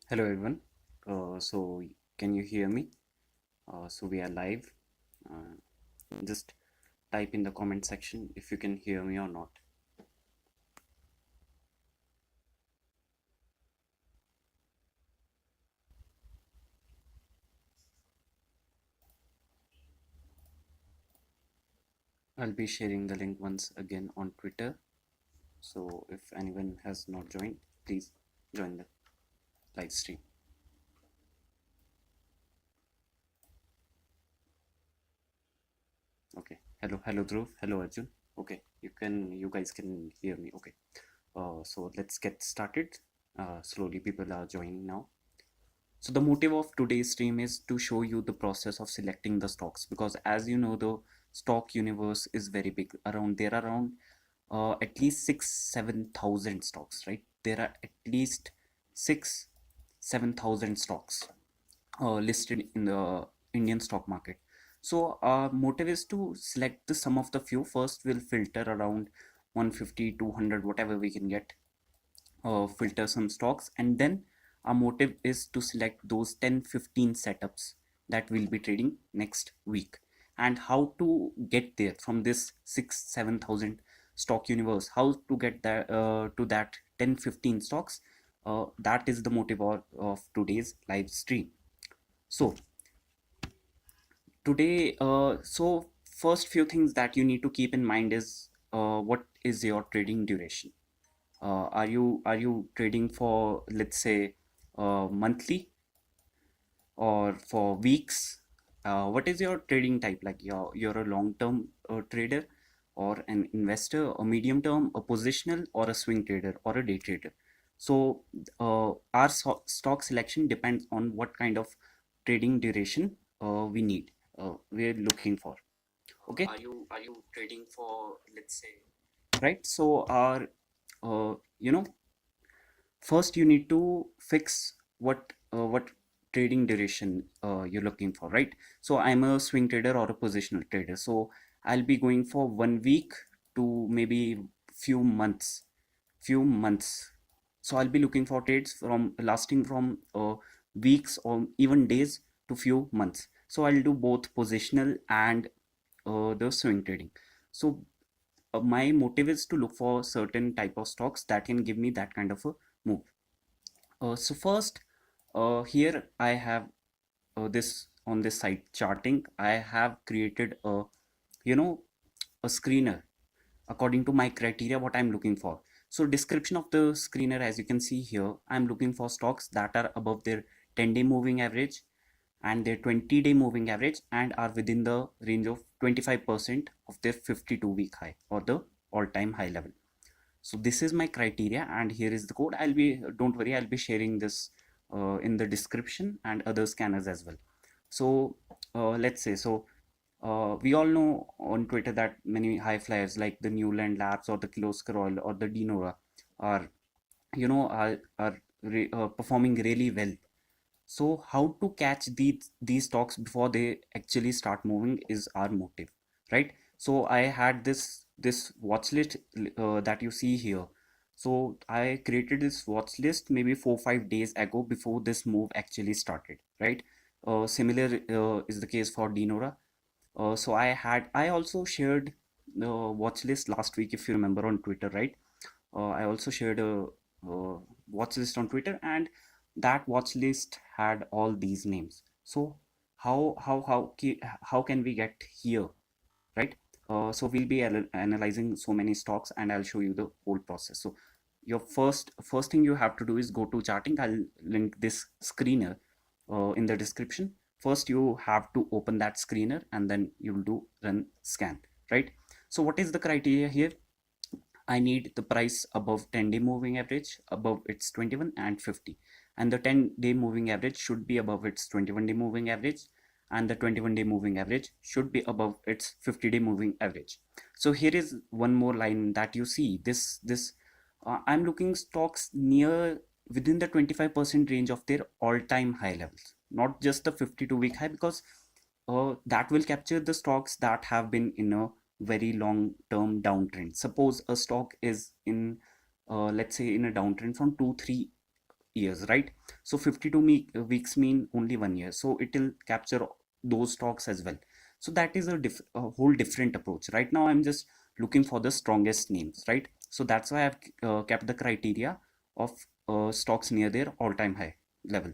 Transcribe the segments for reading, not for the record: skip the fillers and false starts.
Hello everyone. So can you hear me? So we are live. Uh, just type in the comment section if you can hear me or not. I'll be sharing the link once again on Twitter. So if anyone has not joined, please join the live stream. Okay. Hello Dhruv. Hello Arjun. Okay. You guys can hear me. Okay. So let's get started. Slowly people are joining now. So the motive of today's stream is to show you the process of selecting the stocks, because as you know, the stock universe is very big. There are around at least 6-7 thousand stocks, right? There are at least 6-7 thousand stocks listed in the Indian stock market. So our motive is to select the sum of the few. First we'll filter around 150, 200, whatever we can get, filter some stocks, and then our motive is to select those 10-15 setups that we'll be trading next week. And how to get there from this 6-7 thousand stock universe, how to get that to that 10-15 stocks, that is the motive of today's live stream. So today, so first few things that you need to keep in mind is, what is your trading duration? Are you trading for, let's say, monthly or for weeks? What is your trading type? Like you're a long-term trader, or an investor, a medium term, a positional, or a swing trader, or a day trader. So our stock selection depends on what kind of trading duration we're looking for. Okay. Are you trading for, let's say, right? So our you know first you need to fix what trading duration you're looking for, right? So I'm a swing trader or a positional trader, so I'll be going for 1 week to maybe few months. So I'll be looking for trades from lasting from weeks or even days to few months. So I'll do both positional and the swing trading. So my motive is to look for certain type of stocks that can give me that kind of a move. So first, here I have this on this site charting. I have created you know, a screener according to my criteria what I'm looking for. So description of the screener, as you can see here, I'm looking for stocks that are above their 10-day moving average and their 20-day moving average, and are within the range of 25% of their 52-week high or the all-time high level. So this is my criteria, and here is the code. Don't worry, I'll be sharing this in the description and other scanners as well. So let's say, so we all know on Twitter that many high flyers like the Newland Labs or the Kirloskar Oil or the Dinora are, performing really well. So how to catch these stocks before they actually start moving is our motive, right? So I had this watch list that you see here. So I created this watch list maybe 4-5 days ago before this move actually started, right? Similar is the case for Dinora. So I also shared the watch list last week, if you remember, on Twitter, right? I also shared a watch list on Twitter, and that watch list had all these names. So how can we get here, right? So we'll be analyzing so many stocks, and I'll show you the whole process. So your first thing you have to do is go to charting. I'll link this screener in the description. First you have to open that screener, and then you'll do run scan, right? So what is the criteria here? I need the price above 10-day moving average, above its 21 and 50. And the 10-day moving average should be above its 21-day moving average, and the 21-day moving average should be above its 50-day moving average. So here is one more line that you see. This I'm looking stocks near within the 25% range of their all-time high levels, not just the 52-week high, because that will capture the stocks that have been in a very long term downtrend. Suppose a stock is in, let's say, in a downtrend from 2-3 years, right? So 52 weeks mean only 1 year, so it will capture those stocks as well. So that is a whole different approach. Right now I'm just looking for the strongest names, right? So that's why I've kept the criteria of stocks near their all-time high level,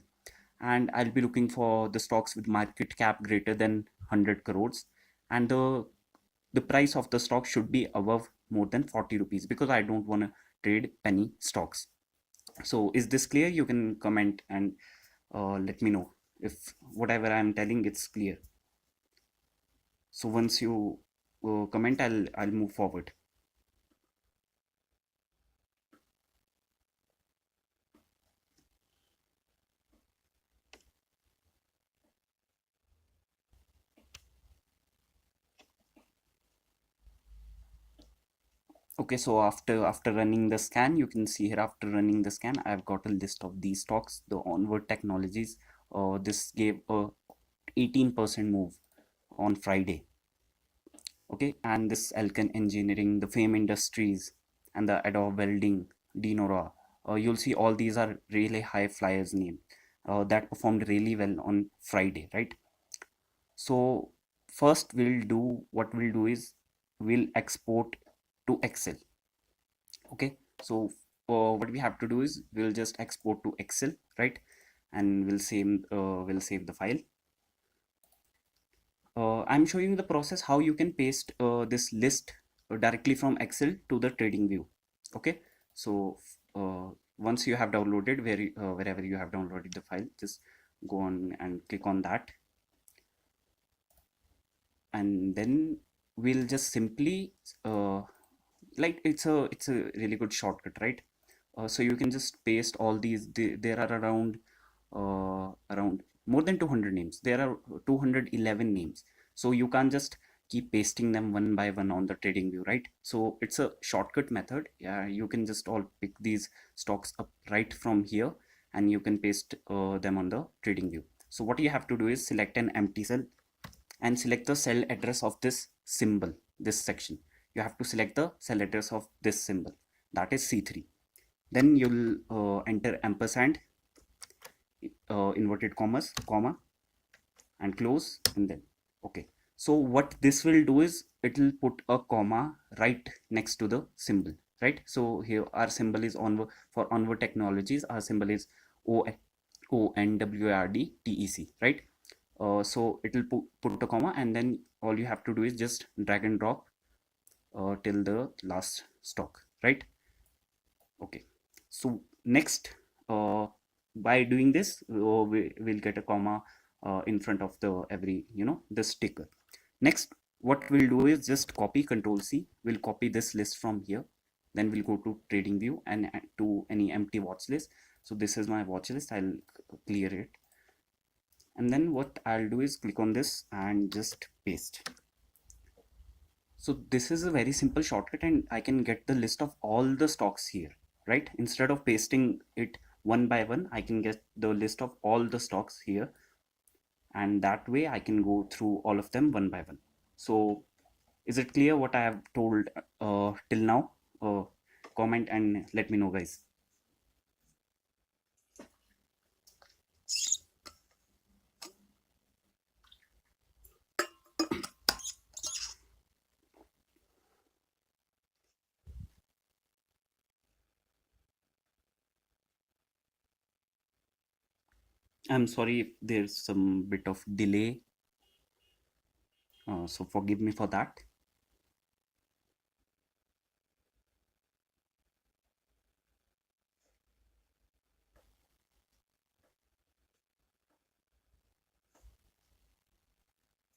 and I'll be looking for the stocks with market cap greater than 100 crores, and the price of the stock should be above more than 40 rupees, because I don't want to trade penny stocks. So is this clear? You can comment and let me know if whatever I'm telling it's clear. So once you comment, I'll move forward. Okay, so after running the scan, you can see here, after running the scan, I've got a list of these stocks. The Onward Technologies, this gave a 18% move on Friday. Okay, and this Elkin Engineering, the Fame Industries, and the Adobe Welding, Dinora. You'll see all these are really high flyers name that performed really well on Friday, right? So first we'll do is we'll export to Excel. Okay, so what we have to do is we'll just export to Excel, right? And we'll save the file. I'm showing you the process how you can paste this list directly from Excel to the trading view. Okay, so once you have downloaded wherever you have downloaded the file, just go on and click on that, and then we'll just simply like it's a really good shortcut, right? So you can just paste all these. There are around more than 200 names. There are 211 names, so you can't just keep pasting them one by one on the trading view, right? So it's a shortcut method. Yeah, you can just all pick these stocks up right from here, and you can paste them on the trading view. So what you have to do is select an empty cell and select the cell address of this symbol, this section. You have to select the cell address of this symbol, that is C3. Then you'll enter ampersand, inverted commas, comma, and close, and then okay. So what this will do is it will put a comma right next to the symbol, right? So here our symbol is on for Onward Technologies. Our symbol is ONWARD right? So it will put a comma, and then all you have to do is just drag and drop till the last stock, right? Okay, so next, by doing this, we'll get a comma in front of the every, the sticker. Next, what we'll do is just copy, Control C. We'll copy this list from here. Then we'll go to trading view and to any empty watch list. So this is my watch list. I'll clear it. And then what I'll do is click on this and just paste. So this is a very simple shortcut, and I can get the list of all the stocks here, right? Instead of pasting it one by one, I can get the list of all the stocks here, and that way I can go through all of them one by one. So is it clear what I have told till now? Comment and let me know, guys. I'm sorry if there's some bit of delay, so forgive me for that.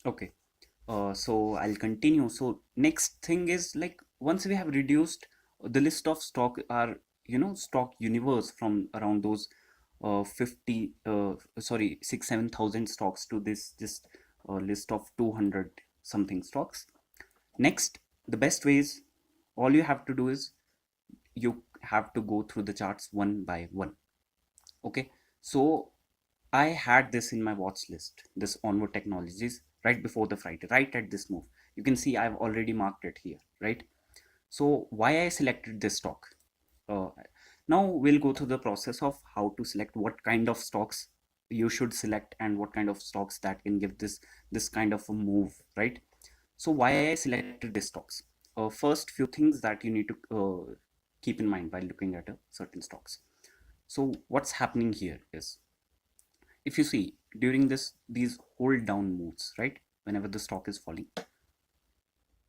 Okay, so I'll continue. So next thing is, like, once we have reduced the list of stock, our stock universe from around those 50 sorry 6 7,000 stocks to this just list of 200 something stocks. Next, the best way is, all you have to do is you have to go through the charts one by one. Okay, so I had this in my watch list, this Onward Technologies, right before the Friday, right at this move. You can see I've already marked it here, right? So why I selected this stock? Uh, Now we'll go through the process of how to select what kind of stocks you should select and what kind of stocks that can give this kind of a move, right? So why I selected these stocks? First, few things that you need to keep in mind while looking at certain stocks. So what's happening here is, if you see during these hold down moves, right? Whenever the stock is falling,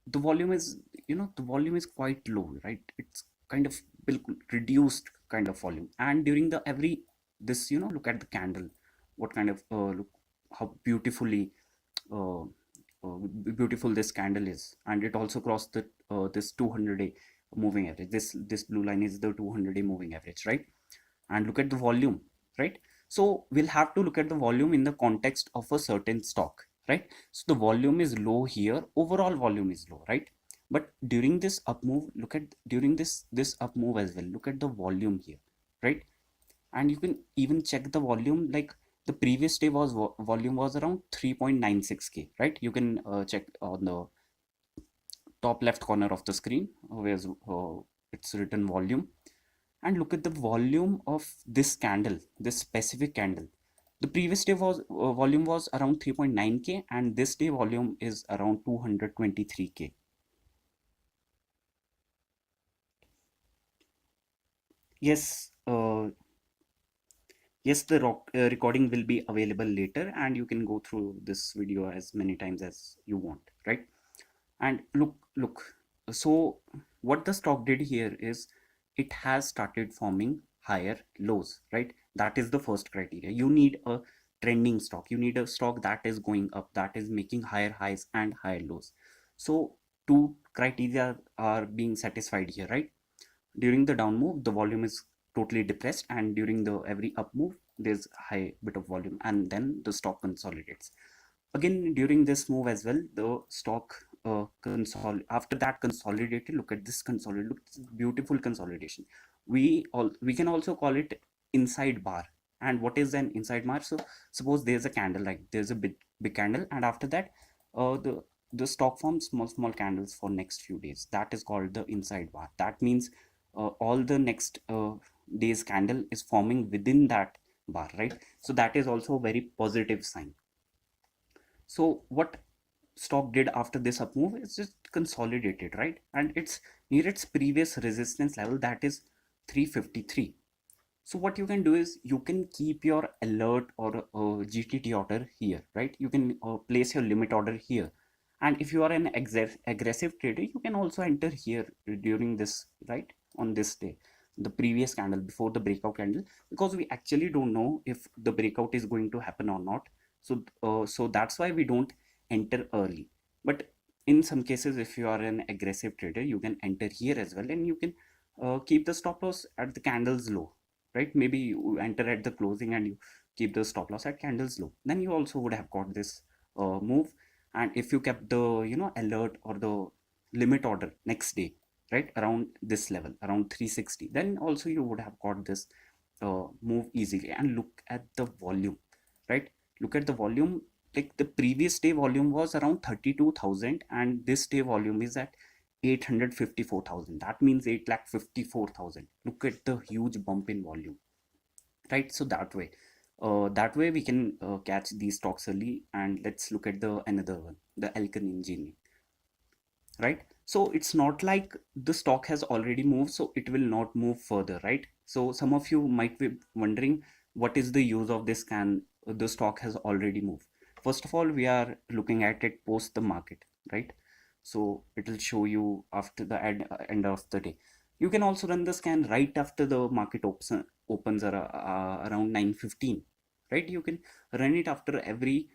the volume is, the volume is quite low, right? It's kind of reduced kind of volume. And during the every this, look at the candle, what kind of look how uh, beautiful this candle is. And it also crossed the this 200-day moving average. This blue line is the 200-day moving average, right? And look at the volume, right? So we'll have to look at the volume in the context of a certain stock, right? So the volume is low here, overall volume is low, right? But during this up move, look at during this up move as well, look at the volume here, right? And you can even check the volume, like the previous day was volume was around 3.96k, right? You can check on the top left corner of the screen where it's written volume. And look at the volume of this candle, this specific candle. The previous day was volume was around 3.9k, and this day volume is around 223k. Yes, yes, the recording will be available later, and you can go through this video as many times as you want, right? And look, so what the stock did here is it has started forming higher lows, right? That is the first criteria. You need a trending stock, you need a stock that is going up, that is making higher highs and higher lows. So two criteria are being satisfied here, right? During the down move, the volume is totally depressed, and during the every up move, there's high bit of volume, and then the stock consolidates. Again, during this move as well, the stock after that consolidated. Look at this consolidation, look at this beautiful consolidation. We can also call it inside bar. And what is an inside bar? So suppose there's a candle, like there's a big candle, and after that the stock forms small candles for next few days. That is called the inside bar. That means all the next day's candle is forming within that bar, right? So that is also a very positive sign. So what stock did after this up move is just consolidated, right? And it's near its previous resistance level, that is 353. So what you can do is you can keep your alert or GTT order here, right? You can place your limit order here. And if you are an aggressive trader, you can also enter here during this, right? On this day, the previous candle before the breakout candle, because we actually don't know if the breakout is going to happen or not. So that's why we don't enter early. But in some cases, if you are an aggressive trader, you can enter here as well, and you can keep the stop loss at the candles low, right? Maybe you enter at the closing and you keep the stop loss at candles low. Then you also would have got this move. And if you kept the alert or the limit order next day, right, around this level, around 360, then also you would have got this move easily. And look at the volume, right? Look at the volume. Like the previous day volume was around 32,000, and this day volume is at 854,000. That means 8,54,000. Look at the huge bump in volume, right? So that way we can catch these stocks early. And let's look at the another one, the Alken Engineering, right? So it's not like the stock has already moved, so it will not move further, right? So some of you might be wondering, what is the use of this can the stock has already moved? First of all, we are looking at it post the market, right? So it will show you after the end of the day. You can also run the scan right after the market opens around 9:15, right? You can run it after every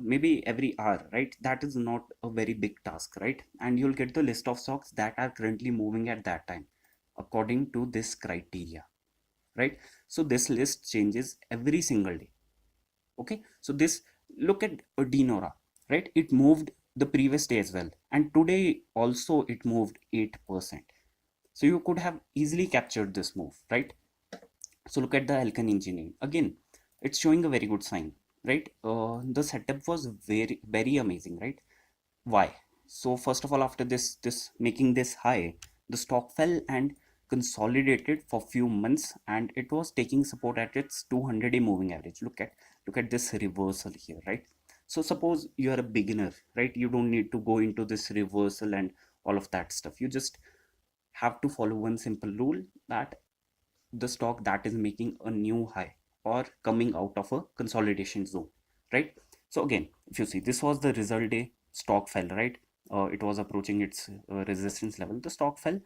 maybe every hour, right? That is not a very big task, right? And you'll get the list of stocks that are currently moving at that time according to this criteria, right? So this list changes every single day. Okay, so this, look at Dinora, right? It moved the previous day as well, and today also it moved 8%. So you could have easily captured this move, right? So look at the Alkan Engineering again. It's showing a very good sign, right? The setup was very amazing, right? Why? So first of all, after this making this high, the stock fell and consolidated for few months and it was taking support at its 200-day moving average. Look at this reversal here, right? So suppose you are a beginner, right? You don't need to go into this reversal and all of that stuff. You just have to follow one simple rule, that the stock that is making a new high or coming out of a consolidation zone, right? So again, if you see, this was the result day, stock fell, right? It was approaching its resistance level, the stock fell,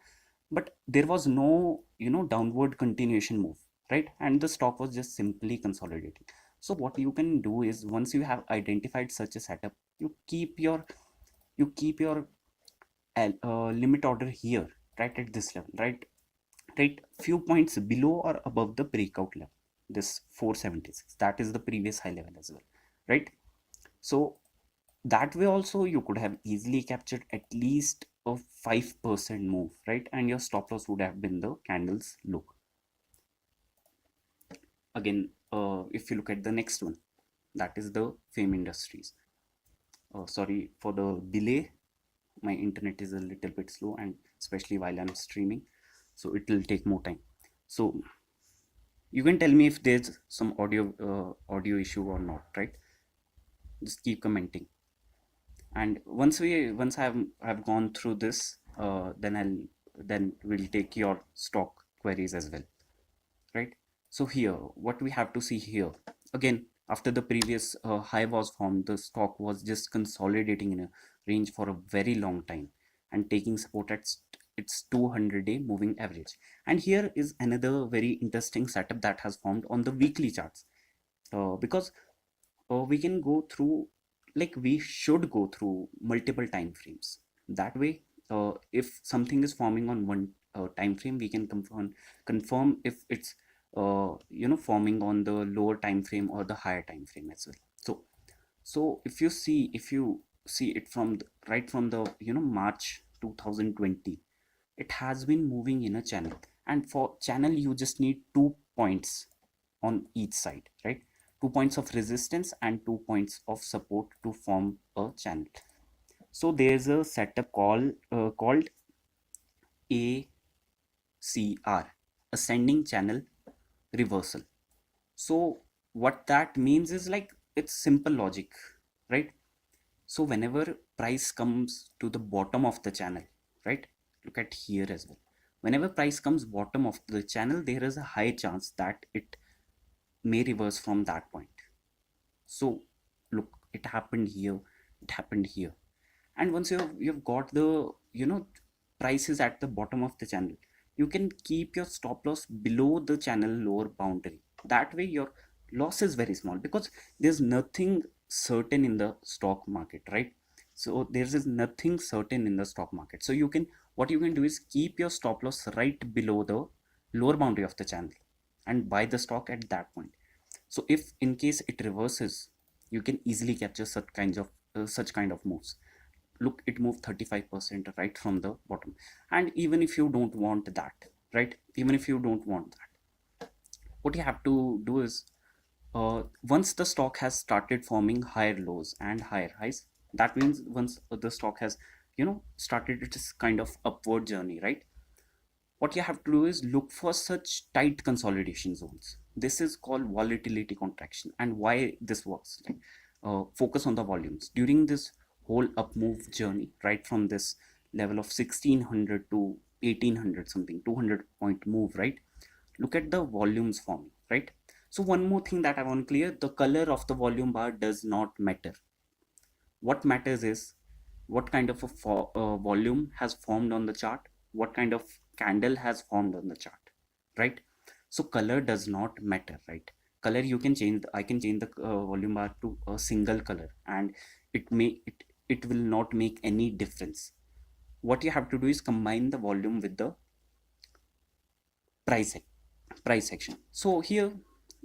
but there was no, downward continuation move, right? And the stock was just simply consolidating. So what you can do is, once you have identified such a setup, you keep your limit order here, right at this level, right few points below or above the breakout level, this 476, that is the previous high level as well, right? So that way also you could have easily captured at least a 5% move, right? And your stop loss would have been the candle's low. Again, if you look at the next one, that is the Fame Industries. Sorry for the delay, my internet is a little bit slow, and especially while I'm streaming, so it will take more time. So you can tell me if there's some audio issue or not, right? Just keep commenting. And once I've gone through this, then we'll take your stock queries as well, right? So here, what we have to see here, again, after the previous high was formed, the stock was just consolidating in a range for a very long time and taking support at its 200-day moving average. And here is another very interesting setup that has formed on the weekly charts, because we can go through, like we should go through multiple time frames. That way, if something is forming on one time frame, we can confirm if it's forming on the lower time frame or the higher time frame as well. So if you see it from right from the March 2020, it has been moving in a channel, and for channel you just need 2 points on each side, right? 2 points of resistance and 2 points of support to form a channel. So there's a setup called ACR, ascending channel reversal. So what that means is, like, it's simple logic, right? So whenever price comes to the bottom of the channel, right? Look at here as well. Whenever price comes bottom of the channel, there is a high chance that it may reverse from that point. So look, it happened here, it happened here. And once you've got the prices at the bottom of the channel, you can keep your stop loss below the channel lower boundary. That way your loss is very small, because there's nothing certain in the stock market, right? So there is nothing certain in the stock market. So what you can do is keep your stop loss right below the lower boundary of the channel and buy the stock at that point. So if in case it reverses, you can easily capture such kind of moves. Look, it moved 35% right from the bottom. And even if you don't want that, right? Even if you don't want that, what you have to do is, once the stock has started forming higher lows and higher highs, that means once the stock has started its kind of upward journey, right? What you have to do is look for such tight consolidation zones. This is called volatility contraction. And why this works, like, focus on the volumes during this whole up move journey, right from this level of 1600 to 1800 something, 200 point move, right? Look at the volumes forming, right? So one more thing that I want to clear, the color of the volume bar does not matter. What matters is what kind of a volume has formed on the chart, what kind of candle has formed on the chart, right? So color does not matter, right? Color you can change, I can change the volume bar to a single color, and it will not make any difference. What you have to do is combine the volume with the price price section. So here,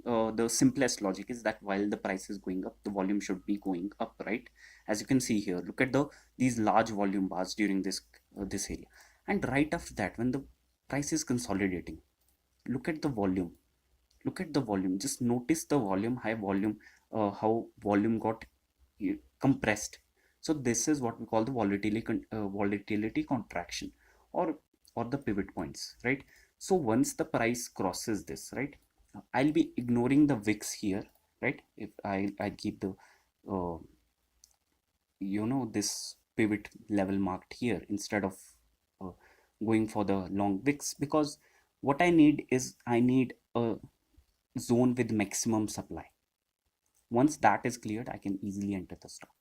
the simplest logic is that while the price is going up, the volume should be going up, right? As you can see here, look at these large volume bars during this area. And right after that, when the price is consolidating, look at the volume. Look at the volume. Just notice the volume, high volume, how volume got compressed. So this is what we call the volatility contraction, or the pivot points, right? So once the price crosses this, right, I'll be ignoring the wicks here, right? If I keep the uh, this pivot level marked here instead of uh, going for the long wicks, because what I need a zone with maximum supply. Once that is cleared, I can easily enter the stock,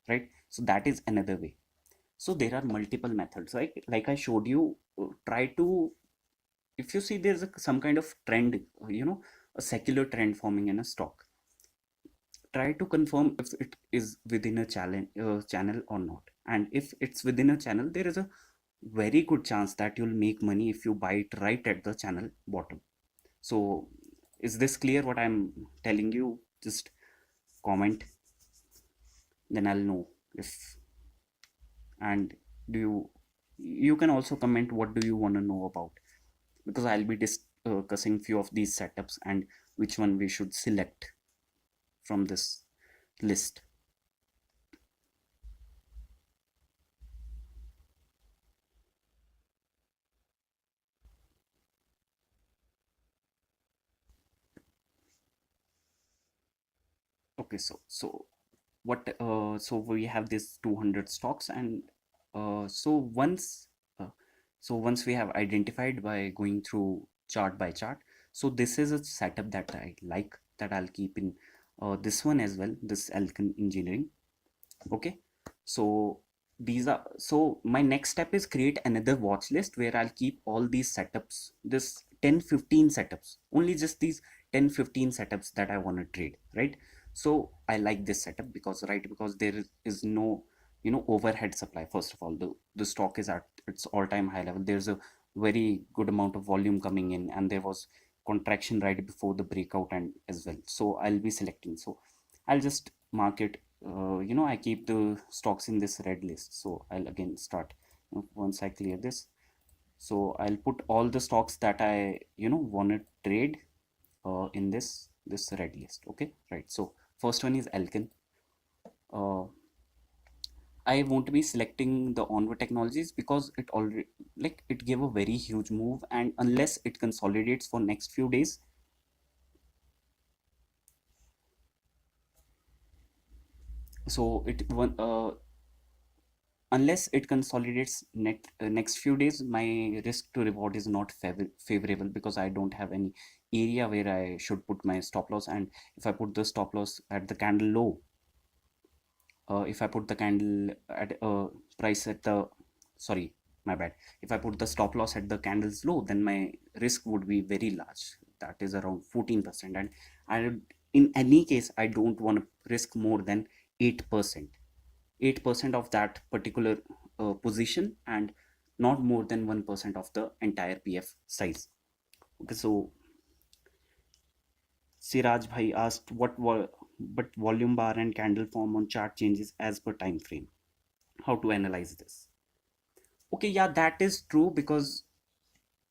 right? So that is another way. So there are multiple methods, right? Like I showed you, try to, if you see there's some kind of trend, a secular trend forming in a stock, try to confirm if it is within a channel or not. And if it's within a channel, there is a very good chance that you'll make money if you buy it right at the channel bottom. So is this clear what I'm telling you? Just comment, then I'll know if. And do you can also comment what do you want to know about, because I'll be discussing few of these setups and which one we should select from this list. Okay, so what so we have this 200 stocks, and so once we have identified by going through chart by chart, so this is a setup that I like, that I'll keep in this one as well, this Alkan Engineering. Okay, so these are, so my next step is create another watch list where I'll keep all these setups, this 10-15 setups, only just these 10-15 setups that I want to trade, right? So I like this setup because, right, because there is no overhead supply. First of all, the stock is at its all-time high level, there's a very good amount of volume coming in, and there was contraction right before the breakout and as well. So I'll be selecting, so I'll just mark it, I keep the stocks in this red list. So I'll again start, once I clear this, so I'll put all the stocks that I want to trade in this red list. Okay, right. So first one is Alken. uh, I won't be selecting the Onward Technologies because it already, like, it gave a very huge move, and unless it consolidates for next few days, so it one unless it consolidates next few days, my risk to reward is not favorable, because I don't have any area where I should put my stop loss. And if I put the stop loss at the candle low, if I put the candle at price at the, sorry, my bad, if I put the stop loss at the candles low, then my risk would be very large, that is around 14%. And I, in any case, I don't want to risk more than 8%, 8% of that particular position, and not more than 1% of the entire PF size. Okay, so Siraj Bhai asked but volume bar and candle form on chart changes as per time frame. How to analyze this? Okay, yeah, that is true, because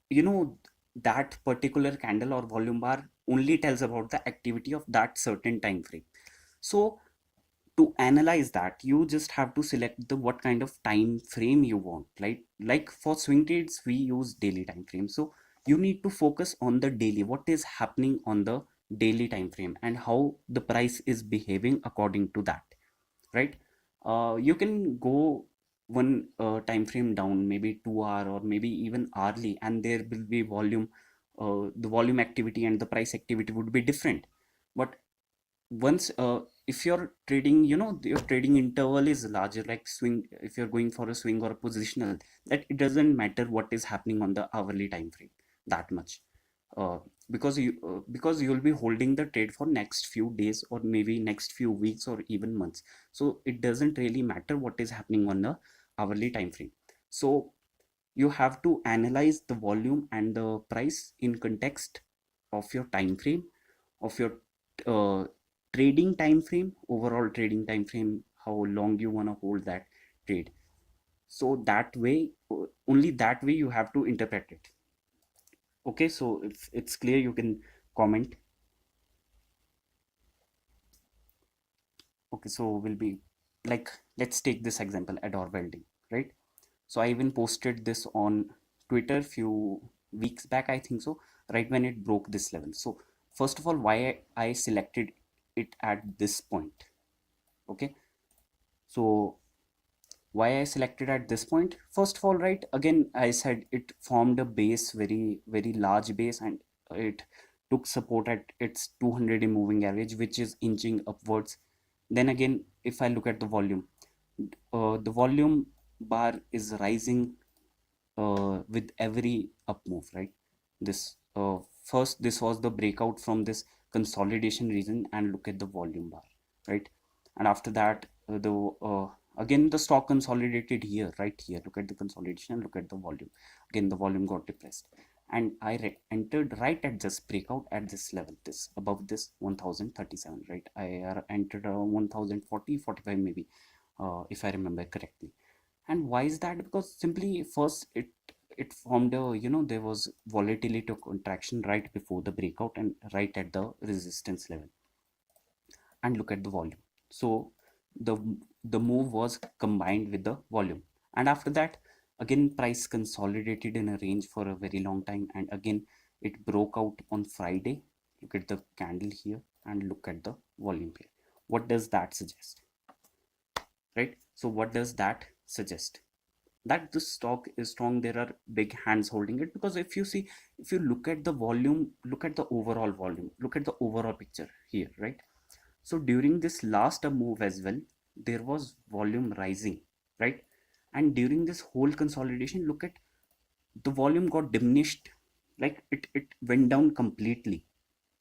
you know that particular candle or volume bar only tells about the activity of that certain time frame. So to analyze that, you just have to select the what kind of time frame you want. Like for swing trades we use daily time frame, so you need to focus on the daily, what is happening on the daily time frame, and how the price is behaving according to that, right? You can go one time frame down, maybe 2 hour or maybe even hourly, and there will be volume, the volume activity and the price activity would be different. But once if you're trading, your trading interval is larger, like swing, if you're going for a swing or a positional, that it doesn't matter what is happening on the hourly time frame that much, uh, because you'll be holding the trade for next few days or maybe next few weeks or even months. So it doesn't really matter what is happening on the hourly time frame. So you have to analyze the volume and the price in context of your time frame, of your uh, trading time frame, overall trading time frame, how long you want to hold that trade. So that way, only that way you have to interpret it. Okay, so if it's clear, you can comment. Okay, so we'll be like, let's take this example, Adore Welding, right? So I even posted this on Twitter few. weeks back, I think so, right when it broke this level. So first of all, why I selected it at this point. Okay, so why I selected at this point, first of all, right, again I said it formed a base, very large base, and it took support at its 200 moving average, which is inching upwards. Then again, if I look at the volume, the volume bar is rising with every up move, right? This first, this was the breakout from this consolidation region, and look at the volume bar, right? And after that, the again the stock consolidated here, right here. Look at the consolidation and look at the volume. Again, the volume got depressed, and I entered right at this breakout at this level, this above this 1037, right? I entered around 1040, 45 maybe, if I remember correctly. And why is that? Because simply first it formed a, there was volatility to contraction right before the breakout and right at the resistance level. And look at the volume. So the the move was combined with the volume, and after that, again price consolidated in a range for a very long time, and again it broke out on Friday. Look at the candle here and look at the volume here. What does that suggest? Right, so what does that suggest? That the stock is strong, there are big hands holding it. Because if you see, if you look at the volume, look at the overall volume, look at the overall picture here, right? So during this last move as well, there was volume rising, right? And during this whole consolidation, look at the volume got diminished, like it went down completely.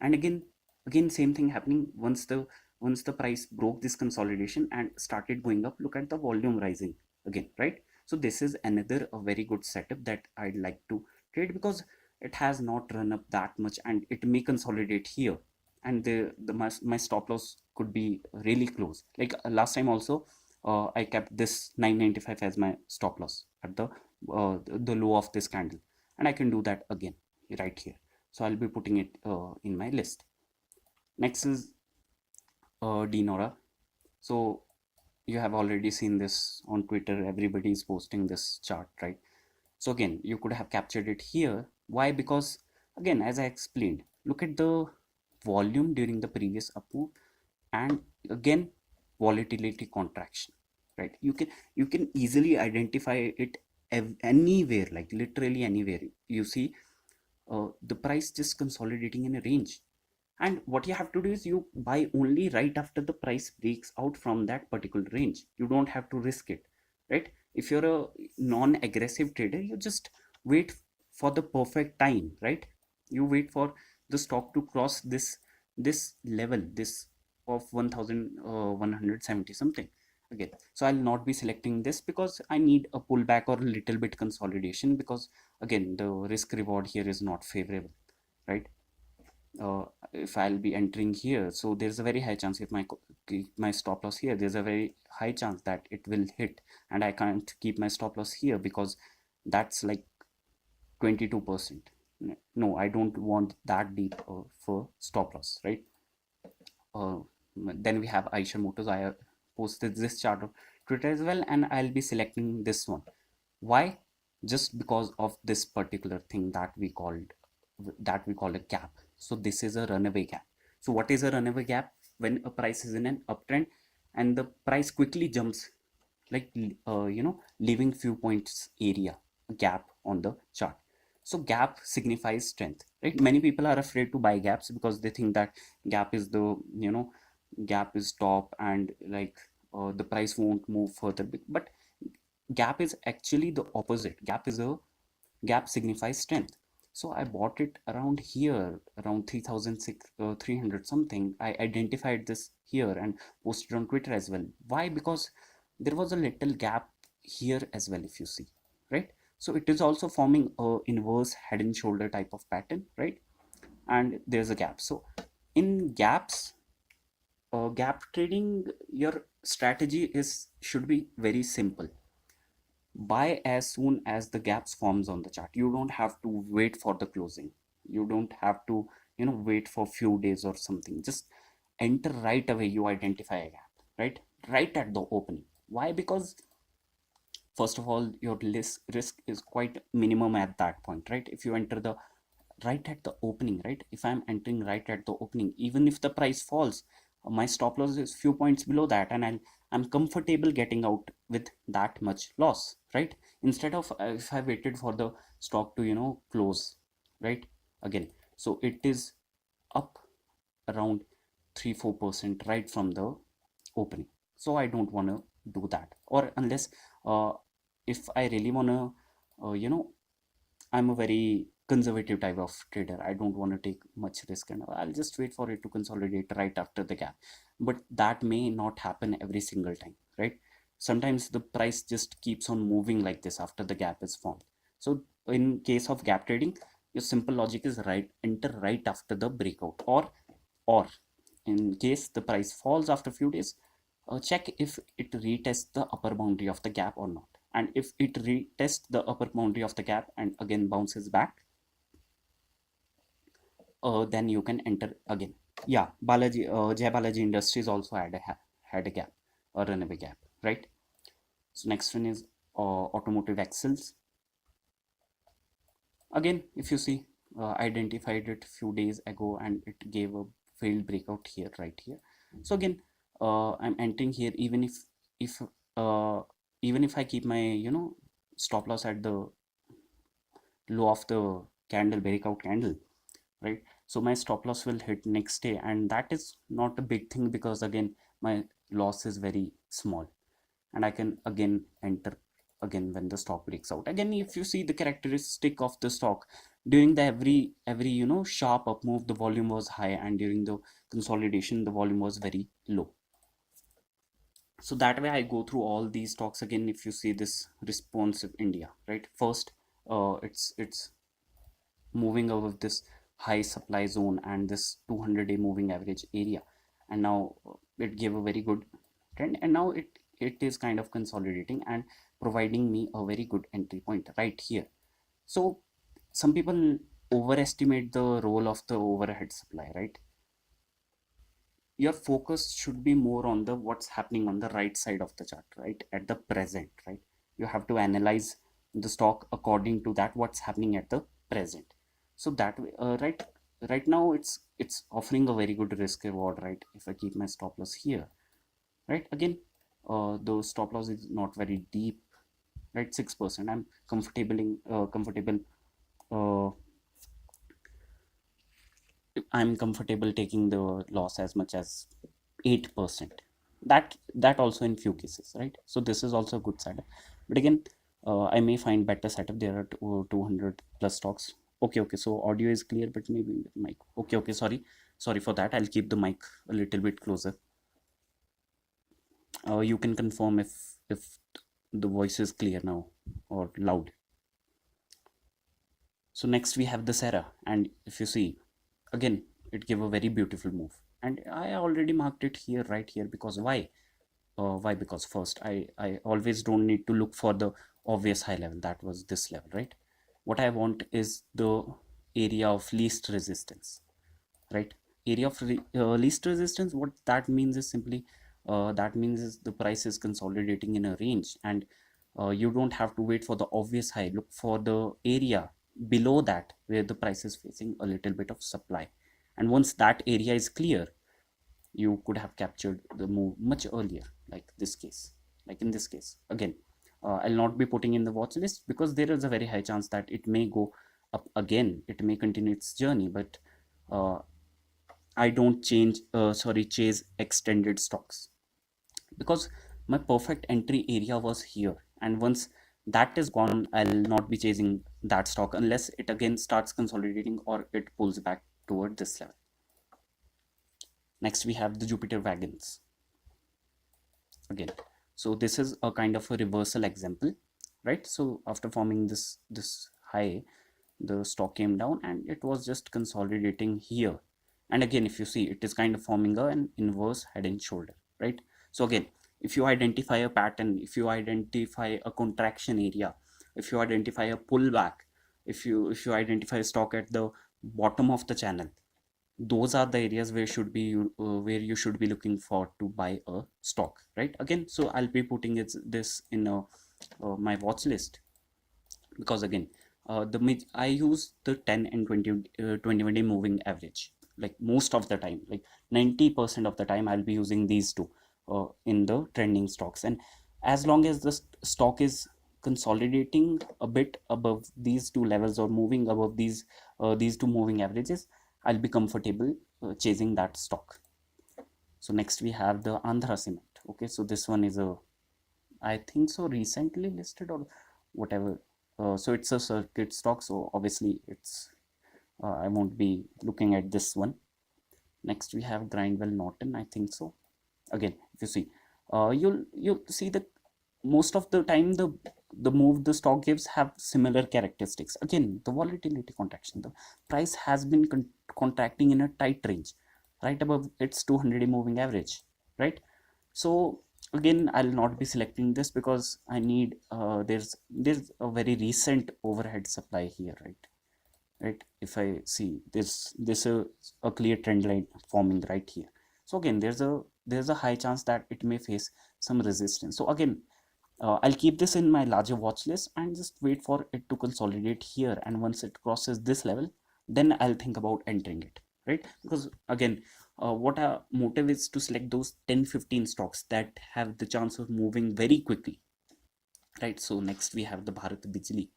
And again same thing happening once the price broke this consolidation and started going up. Look at the volume rising again, right? So this is another a very good setup that I'd like to trade, because it has not run up that much and it may consolidate here, and my stop loss could be really close. Like last time also, I kept this 995 as my stop loss at the low of this candle, and I can do that again right here. So I'll be putting it in my list. Next is Dinora. So you have already seen this on Twitter. Everybody is posting this chart, right? So again, you could have captured it here. Why? Because again, as I explained, look at the volume during the previous up move, and again volatility contraction, right? You can easily identify it anywhere, like literally anywhere. You see the price just consolidating in a range, and what you have to do is you buy only right after the price breaks out from that particular range. You don't have to risk it, right? If you're a non-aggressive trader, you just wait for the perfect time, right? You wait for the stock to cross this level, this of 1170 something again. So I'll not be selecting this because I need a pullback or a little bit consolidation, because again the risk reward here is not favorable, right? If I'll be entering here, so there's a very high chance, if my stop loss here, there's a very high chance that it will hit, and I can't keep my stop loss here because that's like 22%. No, I don't want that deep for stop loss, right? uh, then we have Aisha Motors. I posted this chart on Twitter as well, and I'll be selecting this one. Why? Just because of this particular thing that we call a gap. So this is a runaway gap. So what is a runaway gap? When a price is in an uptrend and the price quickly jumps, like leaving few points area, a gap on the chart. So gap signifies strength, right? Many people are afraid to buy gaps because they think that gap is the gap is top, and like the price won't move further. But gap is actually the opposite. Gap signifies strength. So I bought it around here, around 3,300 something. I identified this here and posted on Twitter as well. Why? Because there was a little gap here as well, if you see, right? So it is also forming a inverse head and shoulder type of pattern, right? And there's a gap. So in gaps, gap trading, your strategy is should be very simple. Buy as soon as the gaps forms on the chart. You don't have to wait for the closing. You don't have to wait for few days or something. Just enter right away. You identify a gap, right at the opening. Why? Because First of all, your risk is quite minimum at that point, right? If you enter the right at the opening, right? If I'm entering right at the opening, even if the price falls, my stop loss is few points below that, and I'm comfortable getting out with that much loss, right? Instead of if I waited for the stock to close, right, again, so it is up around 3-4% right from the opening. So I don't want to do that, or unless uh, if I really want to I'm a very conservative type of trader. I don't want to take much risk, and I'll just wait for it to consolidate right after the gap. But that may not happen every single time, right? Sometimes the price just keeps on moving like this after the gap is formed. So in case of gap trading, your simple logic is right, enter right after the breakout, or in case the price falls after a few days, check if it retests the upper boundary of the gap or not. And if it retests the upper boundary of the gap and again bounces back, then you can enter again. Yeah, Balaji, Jai Balaji Industries also had a gap, a runaway gap, right? So next one is automotive axles. Again, if you see, identified it few days ago and it gave a failed breakout here, right here. So again, I'm entering here if uh, even if I keep my stop loss at the low of the candle, breakout candle, right? So my stop loss will hit next day, and that is not a big thing because again my loss is very small, and I can again enter again when the stock breaks out. Again, if you see the characteristic of the stock during the every sharp up move, the volume was high, and during the consolidation the volume was very low. So that way I go through all these stocks again. If you see this responsive India, right, first it's moving out of this high supply zone and this 200-day moving average area, and now it gave a very good trend, and now it is kind of consolidating and providing me a very good entry point right here. So some people overestimate the role of the overhead supply, right? Your focus should be more on the what's happening on the right side of the chart, right, at the present, right? You have to analyze the stock according to that, what's happening at the present. So that way, right now it's offering a very good risk reward, right? If I keep my stop loss here, right, again, the stop loss is not very deep, right? 6%. I'm uh, comfortable taking the loss as much as 8%. That also in few cases, right? So this is also a good setup. But again, I may find better setup. There are 200 plus stocks. Okay, so audio is clear, but maybe mic. Okay, sorry for that. I'll keep the mic a little bit closer. You can confirm if the voice is clear now or loud. So next we have the Sarah, and if you see, again, it gave a very beautiful move, and I already marked it here, right here, because why? Because first, I always don't need to look for the obvious high level. That was this level, right? What I want is the area of least resistance, right? Area of least resistance, what that means is simply that means is the price is consolidating in a range, and you don't have to wait for the obvious high. Look for the area below that where the price is facing a little bit of supply, and once that area is clear, you could have captured the move much earlier, like in this case. Again, I'll not be putting in the watch list because there is a very high chance that it may go up again, it may continue its journey, but uh, I don't chase extended stocks because my perfect entry area was here, and once that is gone, I'll not be chasing that stock unless it again starts consolidating or it pulls back toward this level. Next we have the Jupiter Wagons again. So this is a kind of a reversal example, right? So after forming this high, the stock came down and it was just consolidating here, and again, if you see, it is kind of forming an inverse head and shoulder, right? So again, if you identify a pattern, if you identify a contraction area, if you identify a pullback, if you identify a stock at the bottom of the channel, those are the areas where you should be looking for to buy a stock, right? Again, so I'll be putting this in a my watch list, because again, I use the 10 and 20 day moving average, like most of the time, like 90% of the time I'll be using these two in the trending stocks. And as long as the stock is consolidating a bit above these two levels or moving above these two moving averages, I'll be comfortable chasing that stock. So next we have the Andhra Cement. Okay, so this one is a, I think so, recently listed or whatever. So it's a circuit stock, so obviously it's I won't be looking at this one. Next we have Grindwell Norton, I think so. Again, if you see, you'll see that most of the time the move the stock gives have similar characteristics. Again, the volatility contraction, the price has been contracting in a tight range, right above its 200 moving average, right? So again, I'll not be selecting this because I need there's a very recent overhead supply here, right? If I see this a clear trend line forming right here. So again, there's a high chance that it may face some resistance. So again, I'll keep this in my larger watch list and just wait for it to consolidate here, and once it crosses this level, then I'll think about entering it, right? Because again, what our motive is to select those 10-15 stocks that have the chance of moving very quickly, right? So next we have the Bharat Bijli.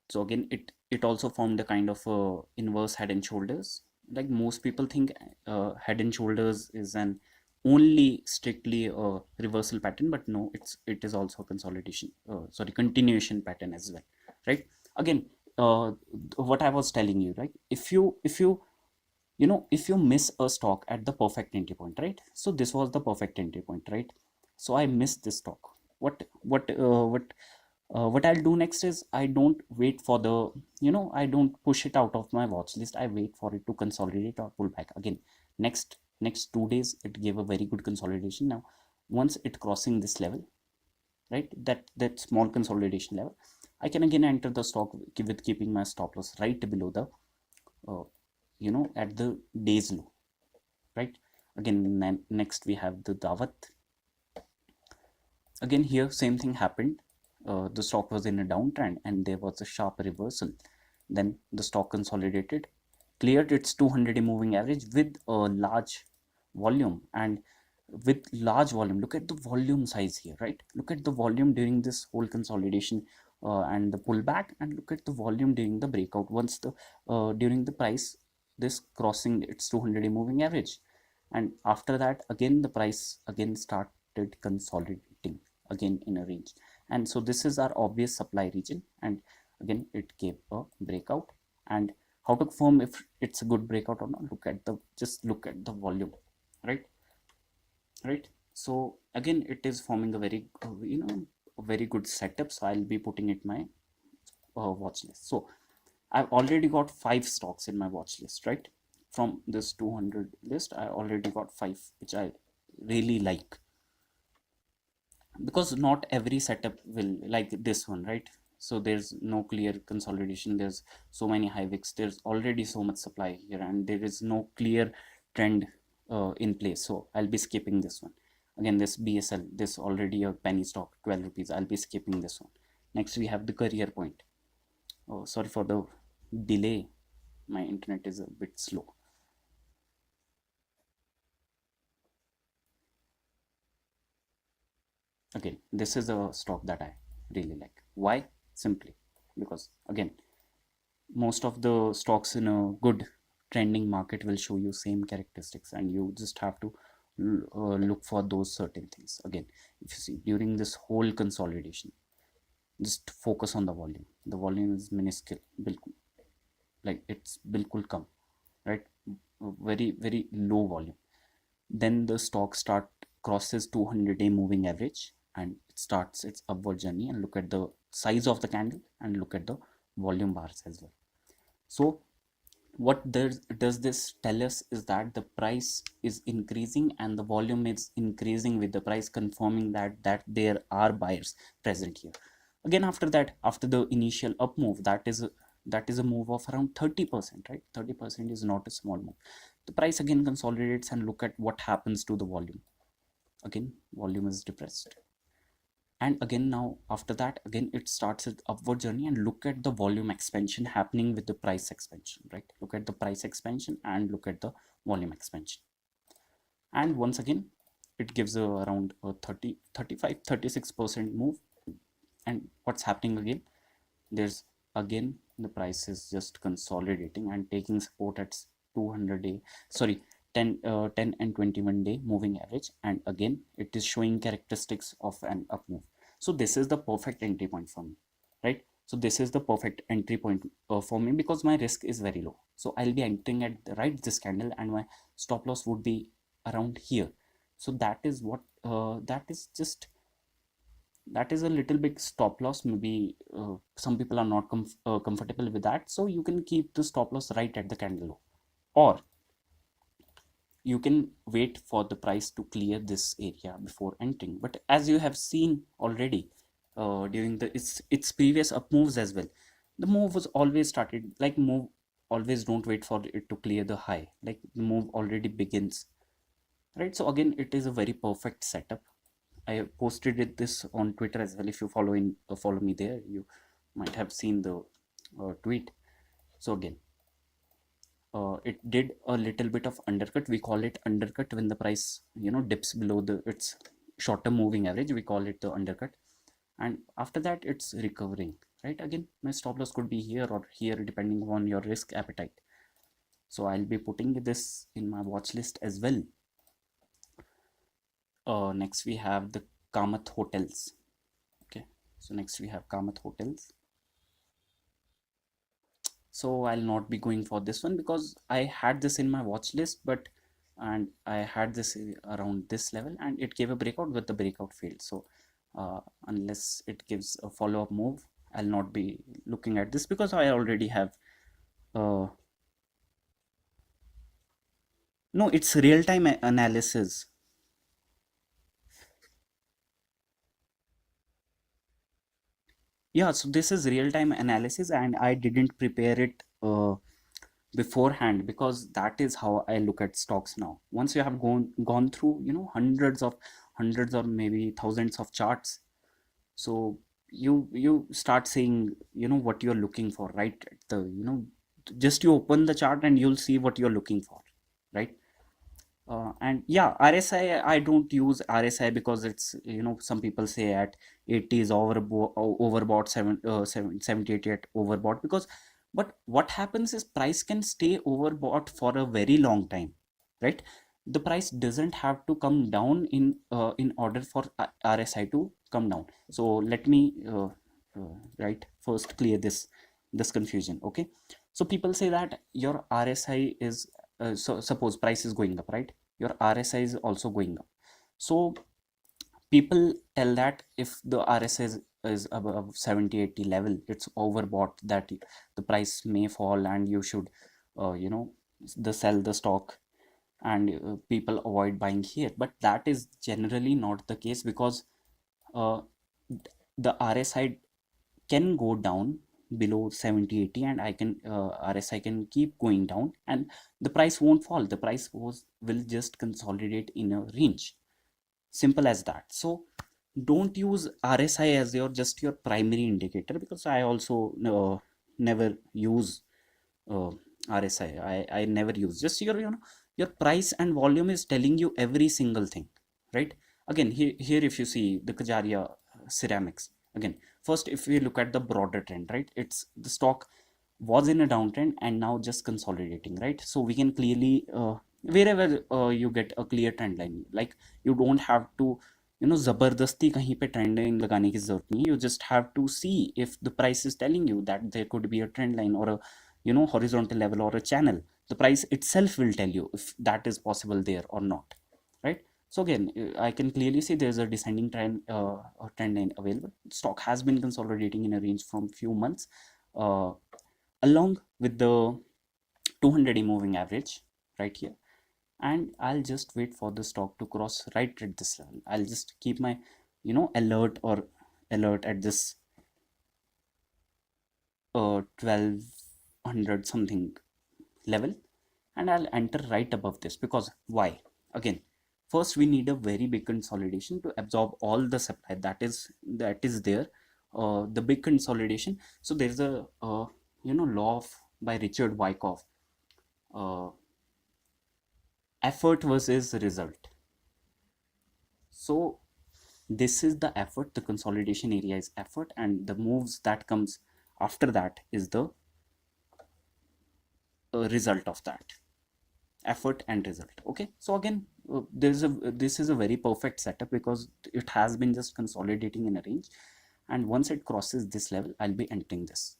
So again, it also formed a kind of inverse Head and Shoulders. Like most people think Head and Shoulders is an only strictly a reversal pattern, but no, it is also a consolidation, sorry, continuation pattern as well, right? Again, what I was telling you, right? If you miss a stock at the perfect entry point, right? So this was the perfect entry point, right? So I missed this stock. What I'll do next is I don't wait for the, I don't push it out of my watch list. I wait for it to consolidate or pull back. Again, next 2 days, it gave a very good consolidation. Now, once it crossing this level, right, that small consolidation level, I can again enter the stock with keeping my stop loss right below the, uh, at the day's low, right? Again, next we have the Dawat. Again, here same thing happened. The stock was in a downtrend and there was a sharp reversal. Then the stock consolidated, cleared its 200 moving average with a large volume. And with large volume, look at the volume size here, right? Look at the volume during this whole consolidation and the pullback, and look at the volume during the breakout once the during the price this crossing its 200 moving average. And after that, again the price again started consolidating again in a range. And so this is our obvious supply region, and again it gave a breakout. And how to confirm if it's a good breakout or not? Just look at the volume, right? So again, it is forming a very a very good setup. So I'll be putting it my watch list. So I've already got 5 stocks in my watch list, right? From this 200 list, I already got 5 which I really like, because not every setup will like this one, right? So there's no clear consolidation, there's so many high wicks, there's already so much supply here, and there is no clear trend in place. So I'll be skipping this one. Again, this BSL, this already a penny stock, 12 rupees, I'll be skipping this one. Next we have the Career Point. Oh, sorry for the delay, my internet is a bit slow. Okay, this is a stock that I really like. Why? Simply because, again, most of the stocks in a good trending market will show you same characteristics, and you just have to look for those certain things. Again, if you see during this whole consolidation, just focus on the volume. The volume is minuscule, like it's bilkul come, right? Very very low volume. Then the stock crosses 200-day moving average, and it starts its upward journey. And look at the size of the candle and look at the volume bars as well. So what does this tell us is that the price is increasing and the volume is increasing with the price, confirming that there are buyers present here. Again, after that, after the initial up move, that is a move of around 30%, right? 30% is not a small move. The price again consolidates, and look at what happens to the volume. again volume is depressed, and again now after that again it starts its upward journey, and look at the volume expansion happening with the price expansion, right? Look at the price expansion and look at the volume expansion, and once again it gives a around a 30 35 36% move. And what's happening again, there's again the price is just consolidating and taking support at 200 day, sorry, 10 and 21-day moving average, and again it is showing characteristics of an up move. So this is the perfect entry point for me, right? So this is the perfect entry point for me because my risk is very low, so I'll be entering at the right this candle and my stop loss would be around here. So that is what that is just that is a little bit stop loss. Maybe some people are not comfortable with that, so you can keep the stop loss right at the candle low, or you can wait for the price to clear this area before entering. But as you have seen already during the its previous up moves as well, the move was always started like move always don't wait for it to clear the high, like the move already begins, right? So again it is a very perfect setup. I posted this on Twitter as well. If you follow me there, you might have seen the tweet. So again, it did a little bit of undercut. We call it undercut when the price dips below the its short-term moving average. We call it the undercut, and after that it's recovering. Right? Again, my stop loss could be here or here depending on your risk appetite. So I'll be putting this in my watch list as well. Next we have the Kamath Hotels. Okay, so next we have Kamath Hotels. So I'll not be going for this one because I had this in my watch list, but and I had this around this level and it gave a breakout, but the breakout failed. So unless it gives a follow-up move, I'll not be looking at this because I already have no, it's real-time analysis. Yeah, so this is real-time analysis and I didn't prepare it beforehand because that is how I look at stocks now. Once you have gone through, hundreds or maybe thousands of charts, so you start seeing, what you're looking for, right? Just you open the chart and you'll see what you're looking for, right? And yeah, RSI, I don't use RSI because it's, some people say at 80 is overbought, 70, 80 at overbought because, but what happens is price can stay overbought for a very long time, right? The price doesn't have to come down in order for RSI to come down. So let me right first clear this confusion, okay? So people say that your RSI is so suppose price is going up, right? Your RSI is also going up. So people tell that if the RSI is above 70 80 level, it's overbought, that the price may fall and you should the sell the stock, and people avoid buying here. But that is generally not the case because uh, the RSI can go down below 70 80 and I can RSI can keep going down and the price won't fall. The price will just consolidate in a range, simple as that. So don't use RSI as your primary indicator because I also never use uh, RSI. I never use, just your price and volume is telling you every single thing, right? Again, here if you see the Kajaria ceramics, again, first if we look at the broader trend, right, it's the stock was in a downtrend and now just consolidating, right? So we can clearly wherever you get a clear trend line, like you don't have to जबरदस्ती कहीं पे trending लगाने की जरूरत नहीं. You just have to see if the price is telling you that there could be a trend line or a horizontal level or a channel. The price itself will tell you if that is possible there or not, right? So again, I can clearly see there's a descending trend line available. Stock has been consolidating in a range from few months uh, along with the 200-day moving average right here, and I'll just wait for the stock to cross right at this level. I'll just keep my alert at this 1200 something level, and I'll enter right above this because why? Again, first we need a very big consolidation to absorb all the supply that is there, the big consolidation. So there's a law of by Richard Wyckoff, uh, effort versus result. So this is the effort, the consolidation area is effort, and the moves that comes after that is the result of that effort and result. Okay, so again, this is a very perfect setup because it has been just consolidating in a range, and once it crosses this level I'll be entering this.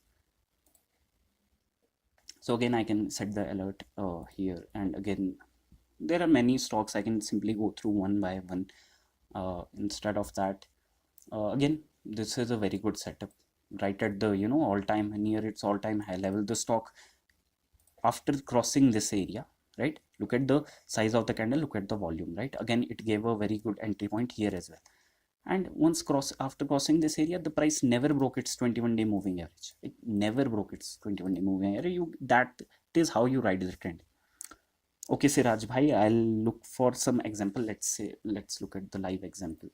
So again I can set the alert here, and again there are many stocks I can simply go through one by one. Instead of that, again this is a very good setup right at the all time near its all time high level. The stock, after crossing this area, right, look at the size of the candle, look at the volume, right, again it gave a very good entry point here as well. And after crossing this area, the price never broke its 21-day moving average. It never broke its 21-day moving average. That is how you ride the trend. Okay, Siraj bhai, I'll look for some example. Let's look at the live example.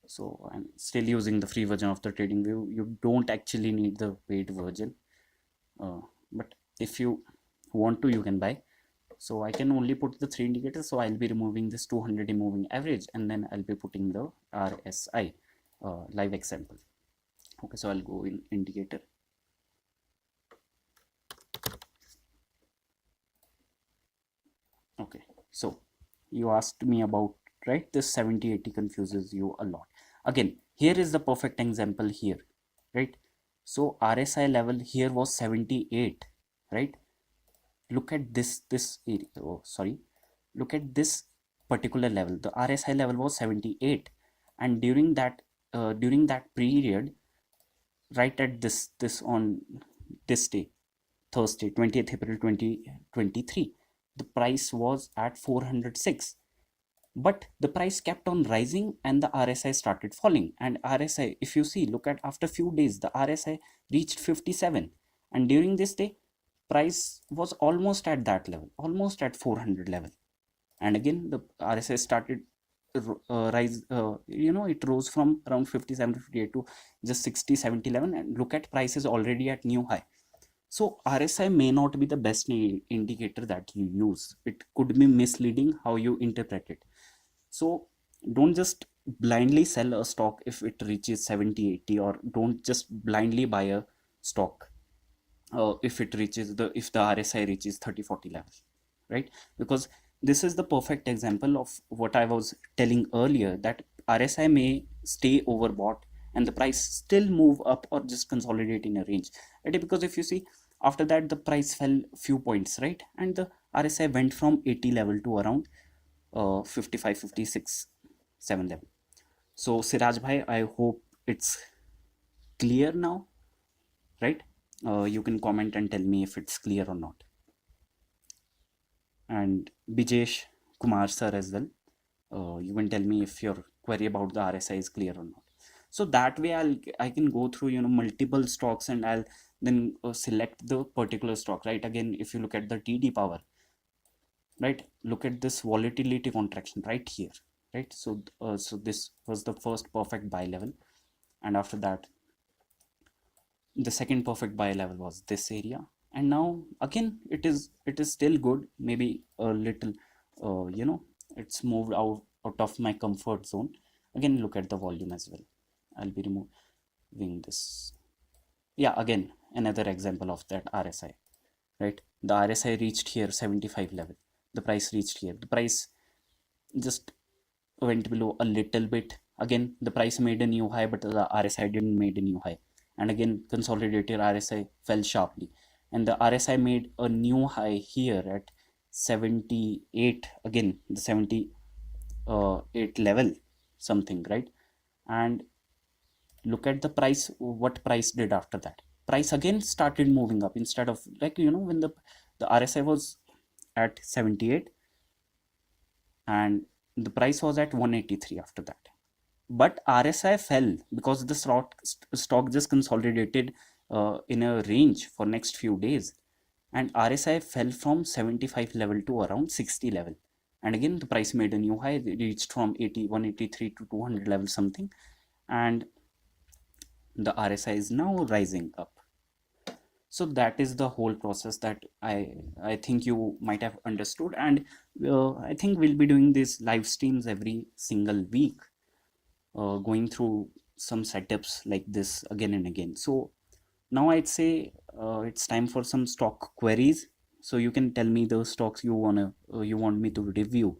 So I'm still using the free version of the TradingView. You don't actually need the paid version, but if you want to, you can buy. So I can only put the three indicators. So I'll be removing this 200-day moving average, and then I'll be putting the RSI live example. Okay, so I'll go in indicator. Okay, so you asked me about, right, this 70-80 confuses you a lot. Again, here is the perfect example here, right? So RSI level here was 78, right? Look at this area. Oh, sorry. Look at this particular level. The RSI level was 78, and during that period, right at this on this day, Thursday, 20th April 2023, the price was at 406. But the price kept on rising and the RSI started falling. And RSI, if you see, look at after few days, the RSI reached 57. And during this day, price was almost at that level, almost at 400 level. And again, the RSI started rise, it rose from around 57 to 58 to just 60, 70 level. And look at prices already at new high. So RSI may not be the best indicator that you use. It could be misleading how you interpret it. So don't just blindly sell a stock if it reaches 70, 80, or don't just blindly buy a stock if it reaches if the RSI reaches 30, 40 levels, right? Because this is the perfect example of what I was telling earlier, that RSI may stay overbought and the price still move up or just consolidate in a range, right? Because if you see, after that the price fell few points, right, and the RSI went from 80 level to around 55, 56, 7 level. So Siraj bhai, I hope it's clear now, right? You can comment and tell me if it's clear or not. And Bijesh Kumar sir as well, you can tell me if your query about the RSI is clear or not. So that way I can go through multiple stocks, and I'll then select the particular stock, right? Again, if you look at the TD power, right, look at this volatility contraction right here, right? So this was the first perfect buy level, and after that the second perfect buy level was this area, and now again it is still good, maybe a little it's moved out of my comfort zone. Again, look at the volume as well. I'll be removing this. Yeah, again another example of that RSI, right? The RSI reached here 75 level, the price reached here, the price just went below a little bit. Again, the price made a new high, but the RSI didn't made a new high. And again, consolidated RSI fell sharply. And the RSI made a new high here at 78. Again, the 78 level something, right? And look at the price, what price did after that. Price again started moving up instead of, like, when the RSI was at 78 and the price was at 183 after that. But RSI fell because the stock just consolidated in a range for next few days, and RSI fell from 75 level to around 60 level. and again the price made a new high. It reached from 80 183 to 200 level something, and the RSI is now rising up. So that is the whole process that I think you might have understood. And I think we'll be doing these live streams every single week, going through some setups like this again and again. So now I'd say it's time for some stock queries. So you can tell me the stocks you want me to review.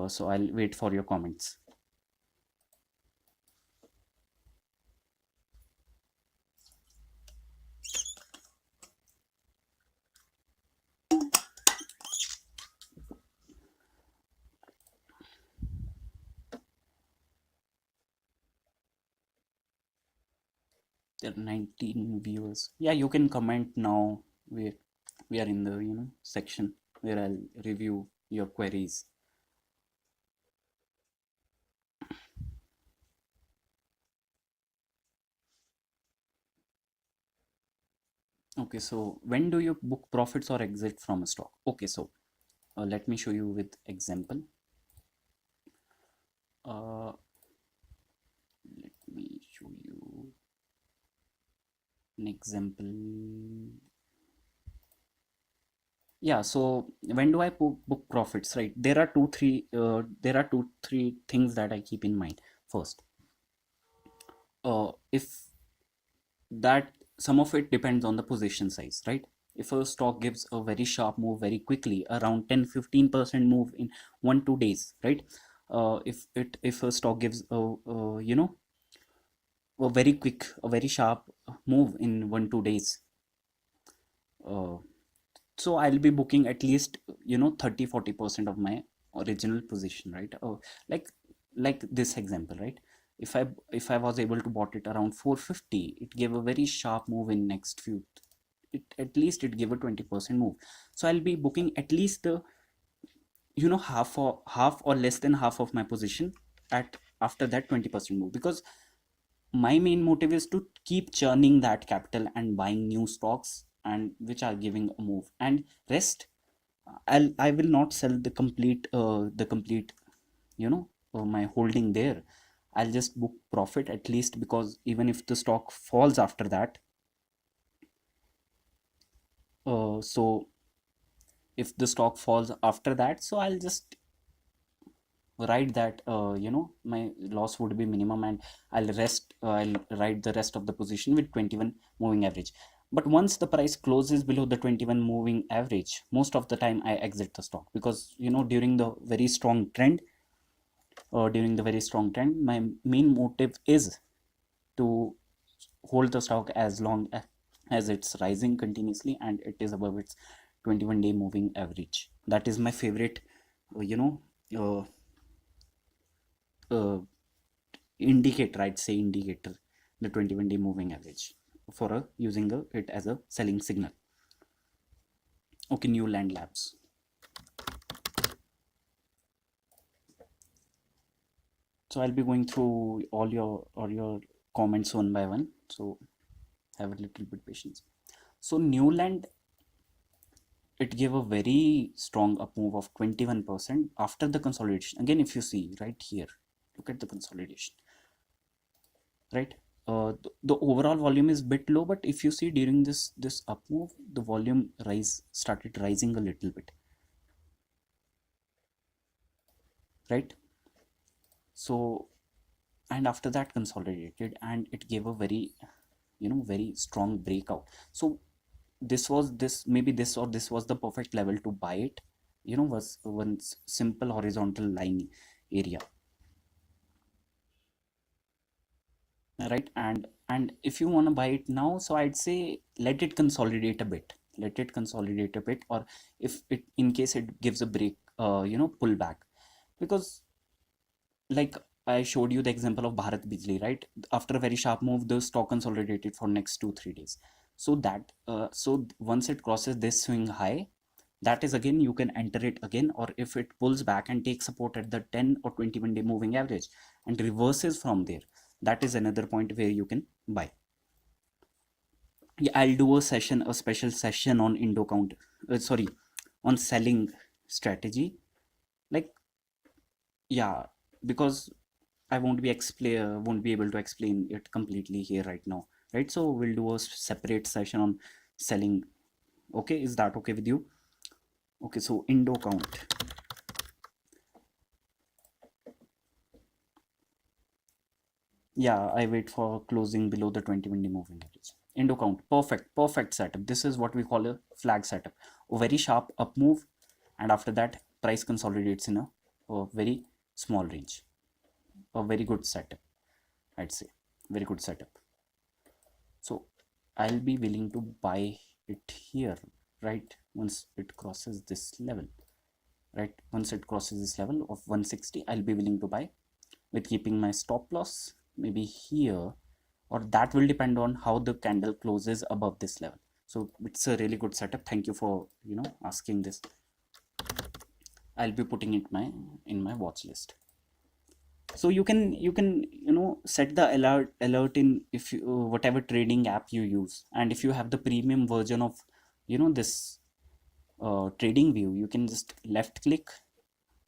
So I'll wait for your comments. There are 19 viewers. Yeah, you can comment now. We are in the section where I'll review your queries. Okay, so when do you book profits or exit from a stock? Okay, so let me show you with example. Uh, let me show you an example. Yeah, so when do I book profits, right? There are two three things that I keep in mind. First, if that some of it depends on the position size, right? If a stock gives a very sharp move very quickly, around 10-15% move in 1-2 days, right? If a stock gives a very sharp move in 1-2 days, uh, so I'll be booking at least 30-40% of my original position, right? Like like this example, right? If I was able to bought it around 450, it gave a very sharp move in next few, at least it gave a 20% move. So I'll be booking at least the half or less than half of my position at after that 20% move, because my main motive is to keep churning that capital and buying new stocks and which are giving a move, and rest I will not sell the complete my holding there. I'll just book profit at least, because even if the stock falls after that, so if the stock falls after that, so I'll just write that my loss would be minimum, and I'll write the rest of the position with 21 moving average. But once the price closes below the 21 moving average, most of the time I exit the stock, because during the very strong trend, my main motive is to hold the stock as long as it's rising continuously and it is above its 21-day moving average. That is my favorite uh, you know uh, uh, indicator, I'd say indicator, the 21-day moving average, for using it as a selling signal. Okay, Newland Labs. So I'll be going through all your comments one by one, so have a little bit patience. So Newland, it gave a very strong up move of 21% after the consolidation. Again, if you see right here, look at the consolidation, right? The overall volume is bit low, but if you see during this up move, the volume started rising a little bit, right? So, and after that consolidated, and it gave a very very strong breakout. So this was the perfect level to buy it, was one simple horizontal line area, right? And if you want to buy it now, so I'd say let it consolidate a bit, or if it, in case it gives a break, pull back, because like I showed you the example of Bharat Bijli, right? After a very sharp move, the stock consolidated for next 2-3 days. So once it crosses this swing high, that is again you can enter it again, or if it pulls back and takes support at the 10 or 21-day moving average and reverses from there, that is another point where you can buy. Yeah, I'll do a special session on Indo count. Sorry, on selling strategy. Like, yeah, because I won't be able to explain it completely here right now, right? So we'll do a separate session on selling. Okay, is that okay with you? Okay, so Indo count. Yeah, I wait for closing below the 20-minute moving average. Indo count, perfect, perfect setup. This is what we call a flag setup. A very sharp up move, and after that, price consolidates in a very small range. A very good setup, I'd say. Very good setup. So I'll be willing to buy it here, right? Once it crosses this level, right? Once it crosses this level of 160, I'll be willing to buy with keeping my stop loss maybe here, or that will depend on how the candle closes above this level. So it's a really good setup. Thank you for asking this. I'll be putting it in my watch list. So you can set the alert in, if you whatever trading app you use, and if you have the premium version of this trading view, you can just left click,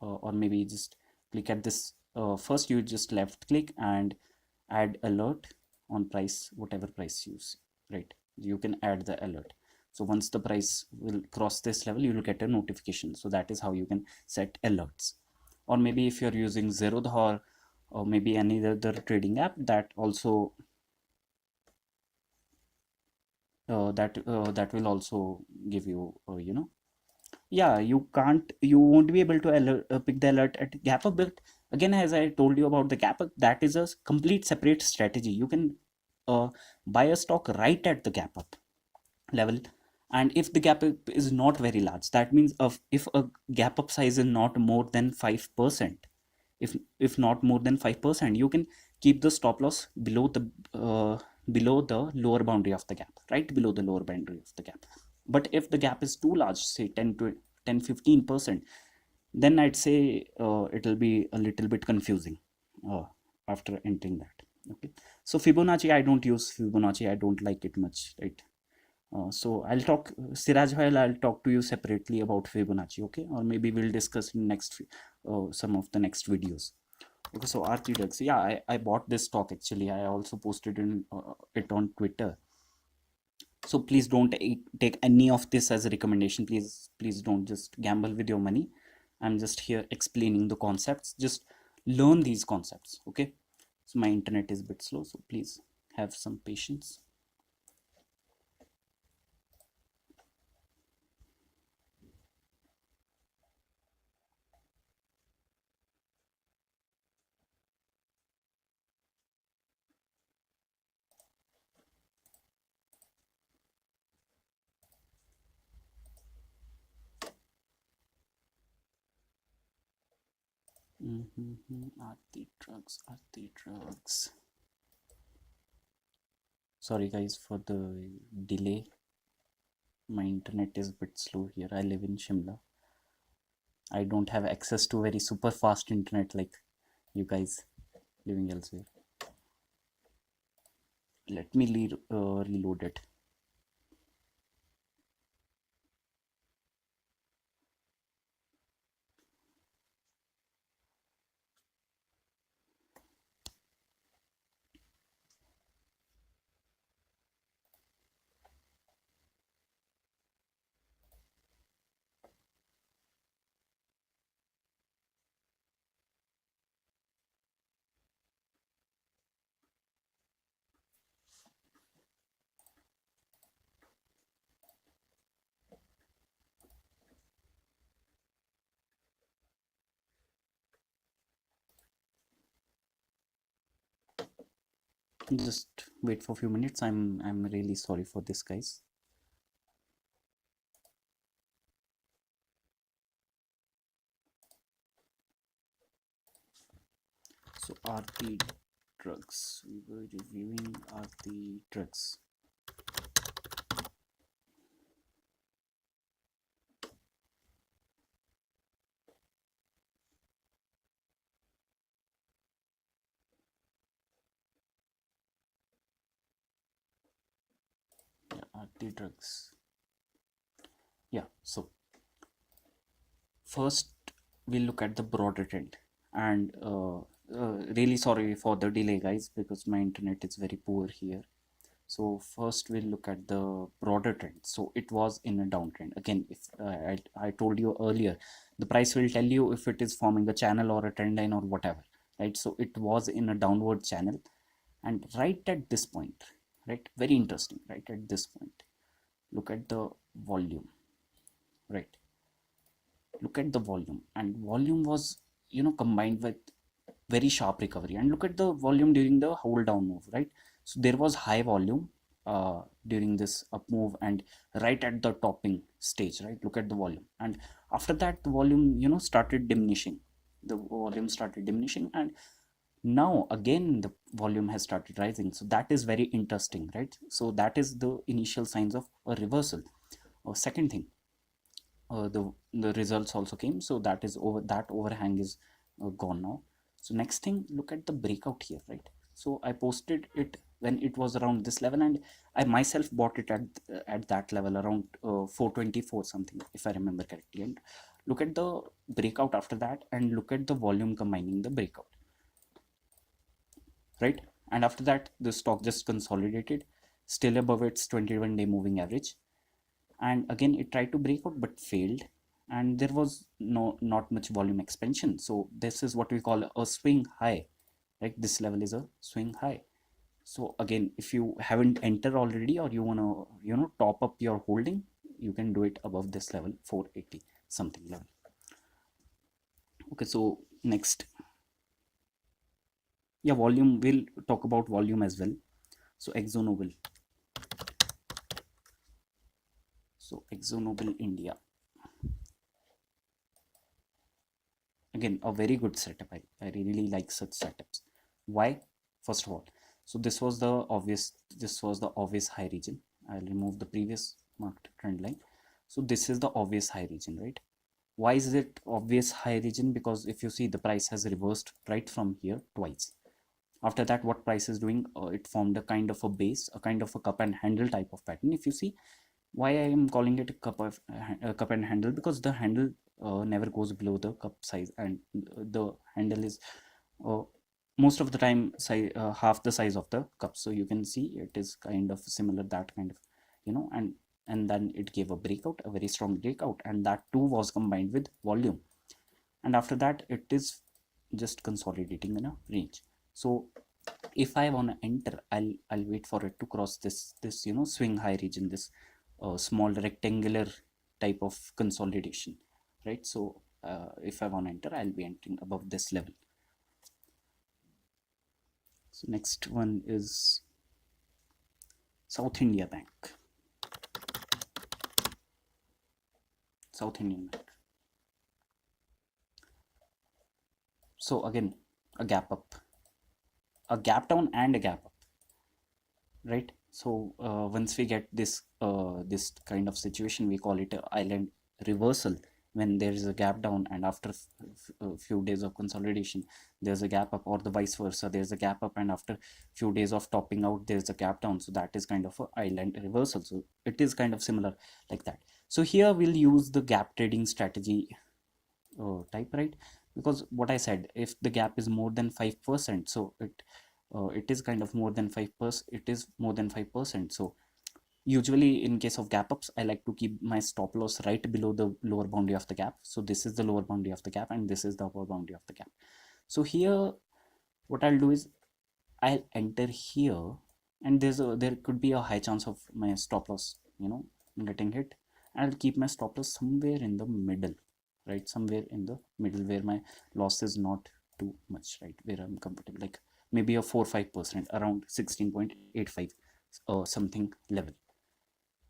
or maybe just click at this, first you just left click and add alert on price, whatever price you use, right? You can add the alert. So once the price will cross this level, you will get a notification. So that is how you can set alerts. Or maybe if you're using Zerodha, or maybe any other trading app, that also that will also give you yeah, you won't be able to pick the alert at gap up. But again, as I told you about the gap up, that is a complete separate strategy. You can uh, buy a stock right at the gap up level, and if the gap up is not very large, that means if a gap up size is not more than 5%, if not more than 5%, you can keep the stop loss uh, below the lower boundary of the gap, right below the lower boundary of the gap. But if the gap is too large, say 10 to 10-15%, then I'd say it'll be a little bit confusing uh, after entering that. Okay, so Fibonacci, I don't use Fibonacci, I don't like it much, right? So I'll talk, Siraj Bhai, I'll talk to you separately about Fibonacci, okay? Or maybe we'll discuss in next some of the next videos. Okay, so RTX, yeah, I bought this stock actually. I also posted it on Twitter. So please don't take any of this as a recommendation. Please don't just gamble with your money. I'm just here explaining the concepts. Just learn these concepts, okay? So my internet is a bit slow, so please have some patience. Aarti drugs, Aarti drugs. Sorry guys for the delay. My internet is a bit slow here. I live in Shimla. I don't have access to very super fast internet like you guys living elsewhere. Let me reload it. Just wait for a few minutes. I'm really sorry for this, guys. So Aarti drugs. We were reviewing Aarti drugs. Yeah, Aarti drugs. Yeah. So first we'll look at the broader trend. And really sorry for the delay, guys, because my internet is very poor here. So first we'll look at the broader trend. So it was in a downtrend. Again, if I told you earlier, the price will tell you if it is forming a channel or a trend line or whatever, right? So it was in a downward channel, and right at this point, right? Very interesting, right at this point. Look at the volume, right? Look at the volume, and volume was, combined with very sharp recovery. And look at the volume during the hold down move, right? So there was high volume during this up move, and right at the topping stage, right? Look at the volume, and after that the volume, started diminishing. The volume started diminishing, and now again the volume has started rising. So that is very interesting, right? So that is the initial signs of a reversal. Second thing, the results also came, so that is over, that overhang is gone now. So next thing, look at the breakout here, right? So I posted it when it was around this level, and I myself bought it at that level around 424 something, if I remember correctly. And look at the breakout after that, and look at the volume combining the breakout, right? And after that the stock just consolidated, still above its 21-day moving average. And again it tried to break out but failed, and there was not much volume expansion. So this is what we call a swing high, right? This level is a swing high. So again, if you haven't entered already, or you want to, top up your holding, you can do it above this level, 480 something level. Okay, so next, yeah, volume, we'll talk about volume as well. So ExxonMobil, India, again a very good setup. I really like such setups. Why? First of all, so this was the obvious high region. I'll remove the previous marked trend line. So this is the obvious high region, right? Why is it obvious high region? Because if you see, the price has reversed right from here twice. After that, what price is doing, it formed a kind of a base, a kind of a cup and handle type of pattern. If you see, why I am calling it a cup and handle, because the handle never goes below the cup size, and the handle is uh, most of the time half the size of the cup. So you can see it is kind of similar, that kind of, and then it gave a breakout, a very strong breakout, and that too was combined with volume. And after that it is just consolidating in a range. So if I want to enter, I'll wait for it to cross this swing high region, this small rectangular type of consolidation, right? So if I want to enter, I'll be entering above this level. So next one is South India Bank, South Indian Bank. So again, a gap up, a gap down, and a gap up, right? So once we get this kind of situation, we call it a island reversal. When there is a gap down, and after a few days of consolidation there's a gap up, or the vice versa, there's a gap up and after few days of topping out there's a gap down. So that is kind of a island reversal. So it is kind of similar like that. So here we'll use the gap trading strategy type, right? Because what I said, if the gap is more than 5%, so it is kind of more than 5%, it is more than 5%. So usually in case of gap ups, I like to keep my stop loss right below the lower boundary of the gap. So this is the lower boundary of the gap, and this is the upper boundary of the gap. So here what I'll do is I'll enter here, and there could be a high chance of my stop loss getting hit. I'll keep my stop loss somewhere in the middle, right? Somewhere in the middle where my loss is not too much, right? Where I'm comfortable, like maybe a 4-5%, around 16.85 something level.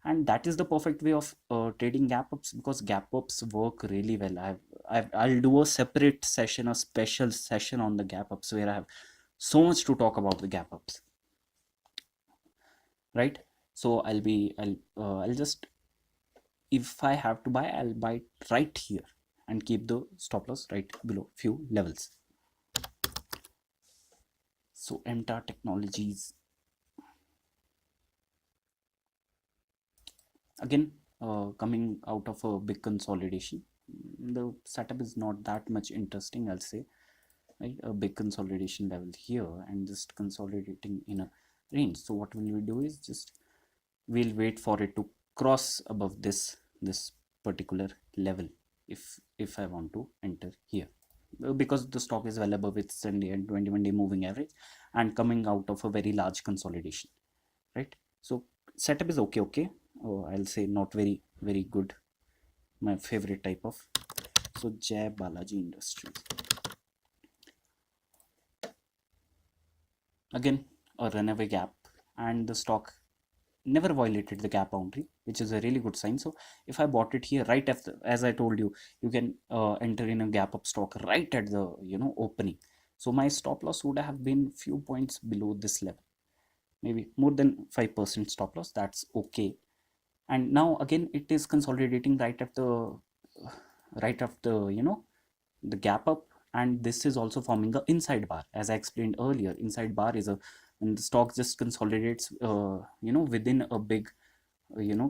And that is the perfect way of trading gap ups, because gap ups work really well. I'll do a separate session, a special session on the gap ups, where I have so much to talk about the gap ups, right? So I'll just, if I have to buy, I'll buy it right here and keep the stop loss right below few levels. So MTAR Technologies, again coming out of a big consolidation, the setup is not that much interesting, I'll say, right? A big consolidation level here and just consolidating in a range. So what will we do is just we'll wait for it to cross above this particular level if I want to enter here. Because the stock is well above its 10-day and 21-day moving average and coming out of a very large consolidation, right? So setup is okay. I'll say not very good, my favorite type of. So Jai Balaji Industries, again a runaway gap, and the stock never violated the gap boundary, which is a really good sign. So if I bought it here right after, as I told you, you can enter in a gap up stock right at the opening. So my stop loss would have been few points below this level, maybe more than 5% stop loss. That's okay. And now again it is consolidating right after the gap up, and this is also forming a inside bar. As I explained earlier, inside bar is a when the stock just consolidates within a big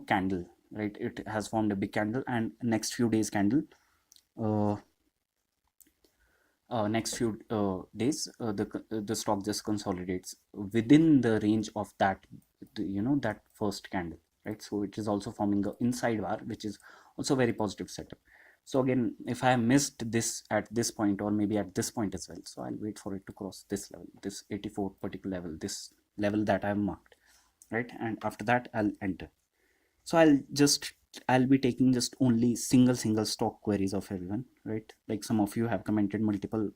candle, right? It has formed a big candle, and next few days candle uh, next few days the stock just consolidates within the range of that first candle, right? So it is also forming a inside bar, which is also very positive setup. So again, if I missed this at this point or maybe at this point as well, so I'll wait for it to cross this level, this 84 particular level, this level that I've marked, right? And after that I'll enter. So I'll be taking just only single stock queries of everyone, right? Like some of you have commented multiple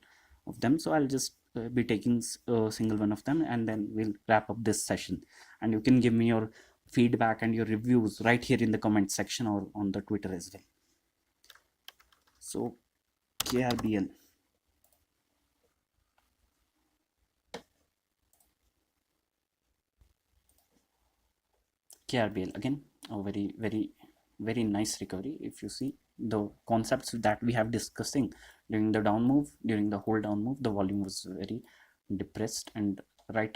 of them, so I'll just be taking a single one of them, and then we'll wrap up this session. And you can give me your feedback and your reviews right here in the comment section or on the Twitter as well. So KRBL, again a very nice recovery. If you see the concepts that we have discussing during the down move, during the whole down move, the volume was very depressed, and right,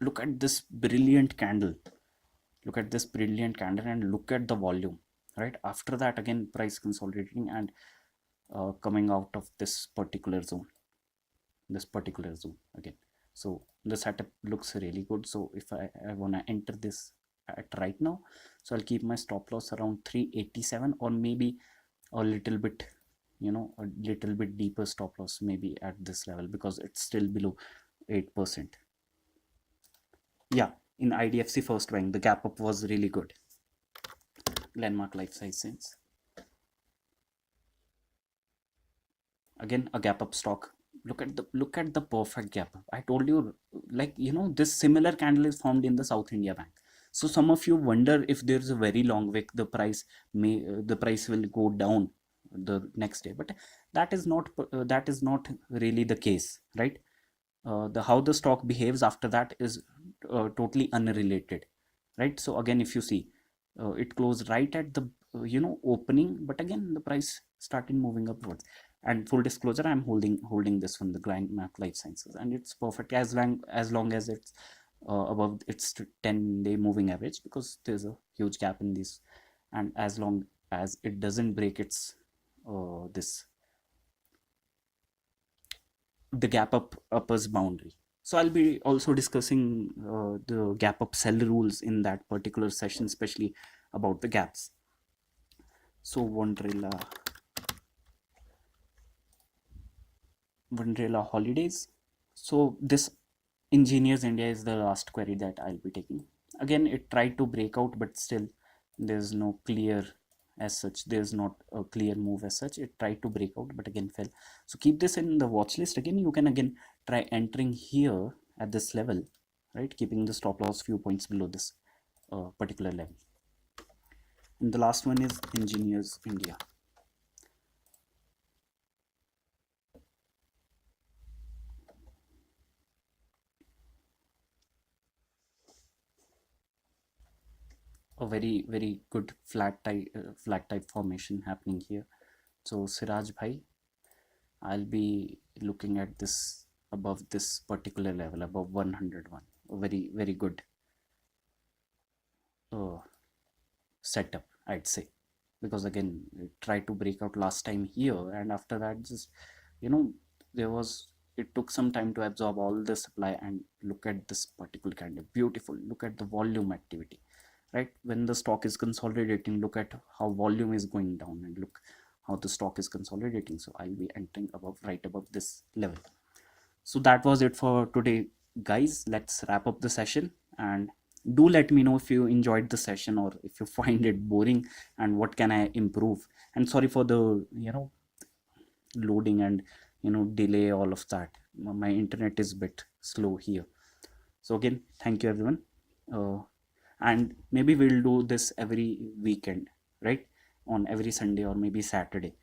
look at this brilliant candle, and look at the volume. Right after that, again price consolidating and coming out of this particular zone, again. So the setup looks really good. So if I want to enter this at right now, so I'll keep my stop loss around 387, or maybe a little bit a little bit deeper stop loss maybe at this level, because it's still below 8%. Yeah, in IDFC First Bank the gap up was really good. Landmark Life Sciences, again a gap up stock. Look at the perfect gap up. I told you, like this similar candle is formed in the South India Bank. So some of you wonder, if there's a very long wick, the price will go down the next day, but that is not really the case, right? The how the stock behaves after that is totally unrelated, right? So again, if you see, it closed right at the opening, but again the price started moving upwards. And full disclosure, I'm holding this from the Landmark Life Sciences, and it's perfect as long as it's above its 10-day moving average, because there's a huge gap in this, and as long as it doesn't break its this the gap up uppers boundary. So I'll be also discussing the gap up sell rules in that particular session, especially about the gaps. So Wonderla Holidays. So this Engineers India is the last query that I'll be taking. Again, it tried to break out, but still there's no clear as such. There's not a clear move as such. It tried to break out, but again fell. So keep this in the watch list. Again, you can again try entering here at this level, right? Keeping the stop loss few points below this particular level. And the last one is Engineers India. A very good flat type formation happening here. So Siraj bhai, I'll be looking at this above this particular level, above 101. A very good uh, setup, I'd say. because again it tried to break out last time here, and after that just, you know, there was, it took some time to absorb all the supply. And look at this particular candle, beautiful, look at the volume activity, right? When the stock is consolidating, look at how volume is going down, and look how the stock is consolidating. So I'll be entering above, right above this level. So that was it for today, guys. Let's wrap up the session, and do let me know if you enjoyed the session or if you find it boring, and what can I improve. And sorry for the, you know, loading and, you know, delay, all of that. My internet is a bit slow here. So again, thank you everyone. uh, and maybe we'll do this every weekend, right? On every Sunday or maybe Saturday,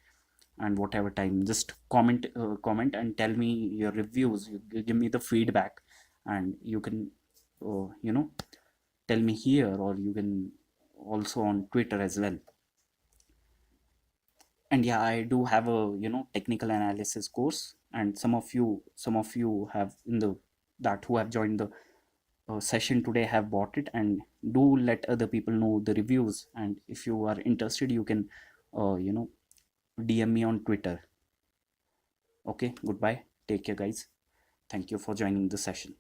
and whatever time, just comment and tell me your reviews. You give me the feedback, and you can, you know, tell me here, or you can also on Twitter as well. And yeah, I do have a, you know, technical analysis course, and some of you have in the, that who have joined the session today have bought it. And do let other people know the reviews, and if you are interested, you can, you know, DM me on Twitter. Okay, goodbye, take care guys, thank you for joining the session.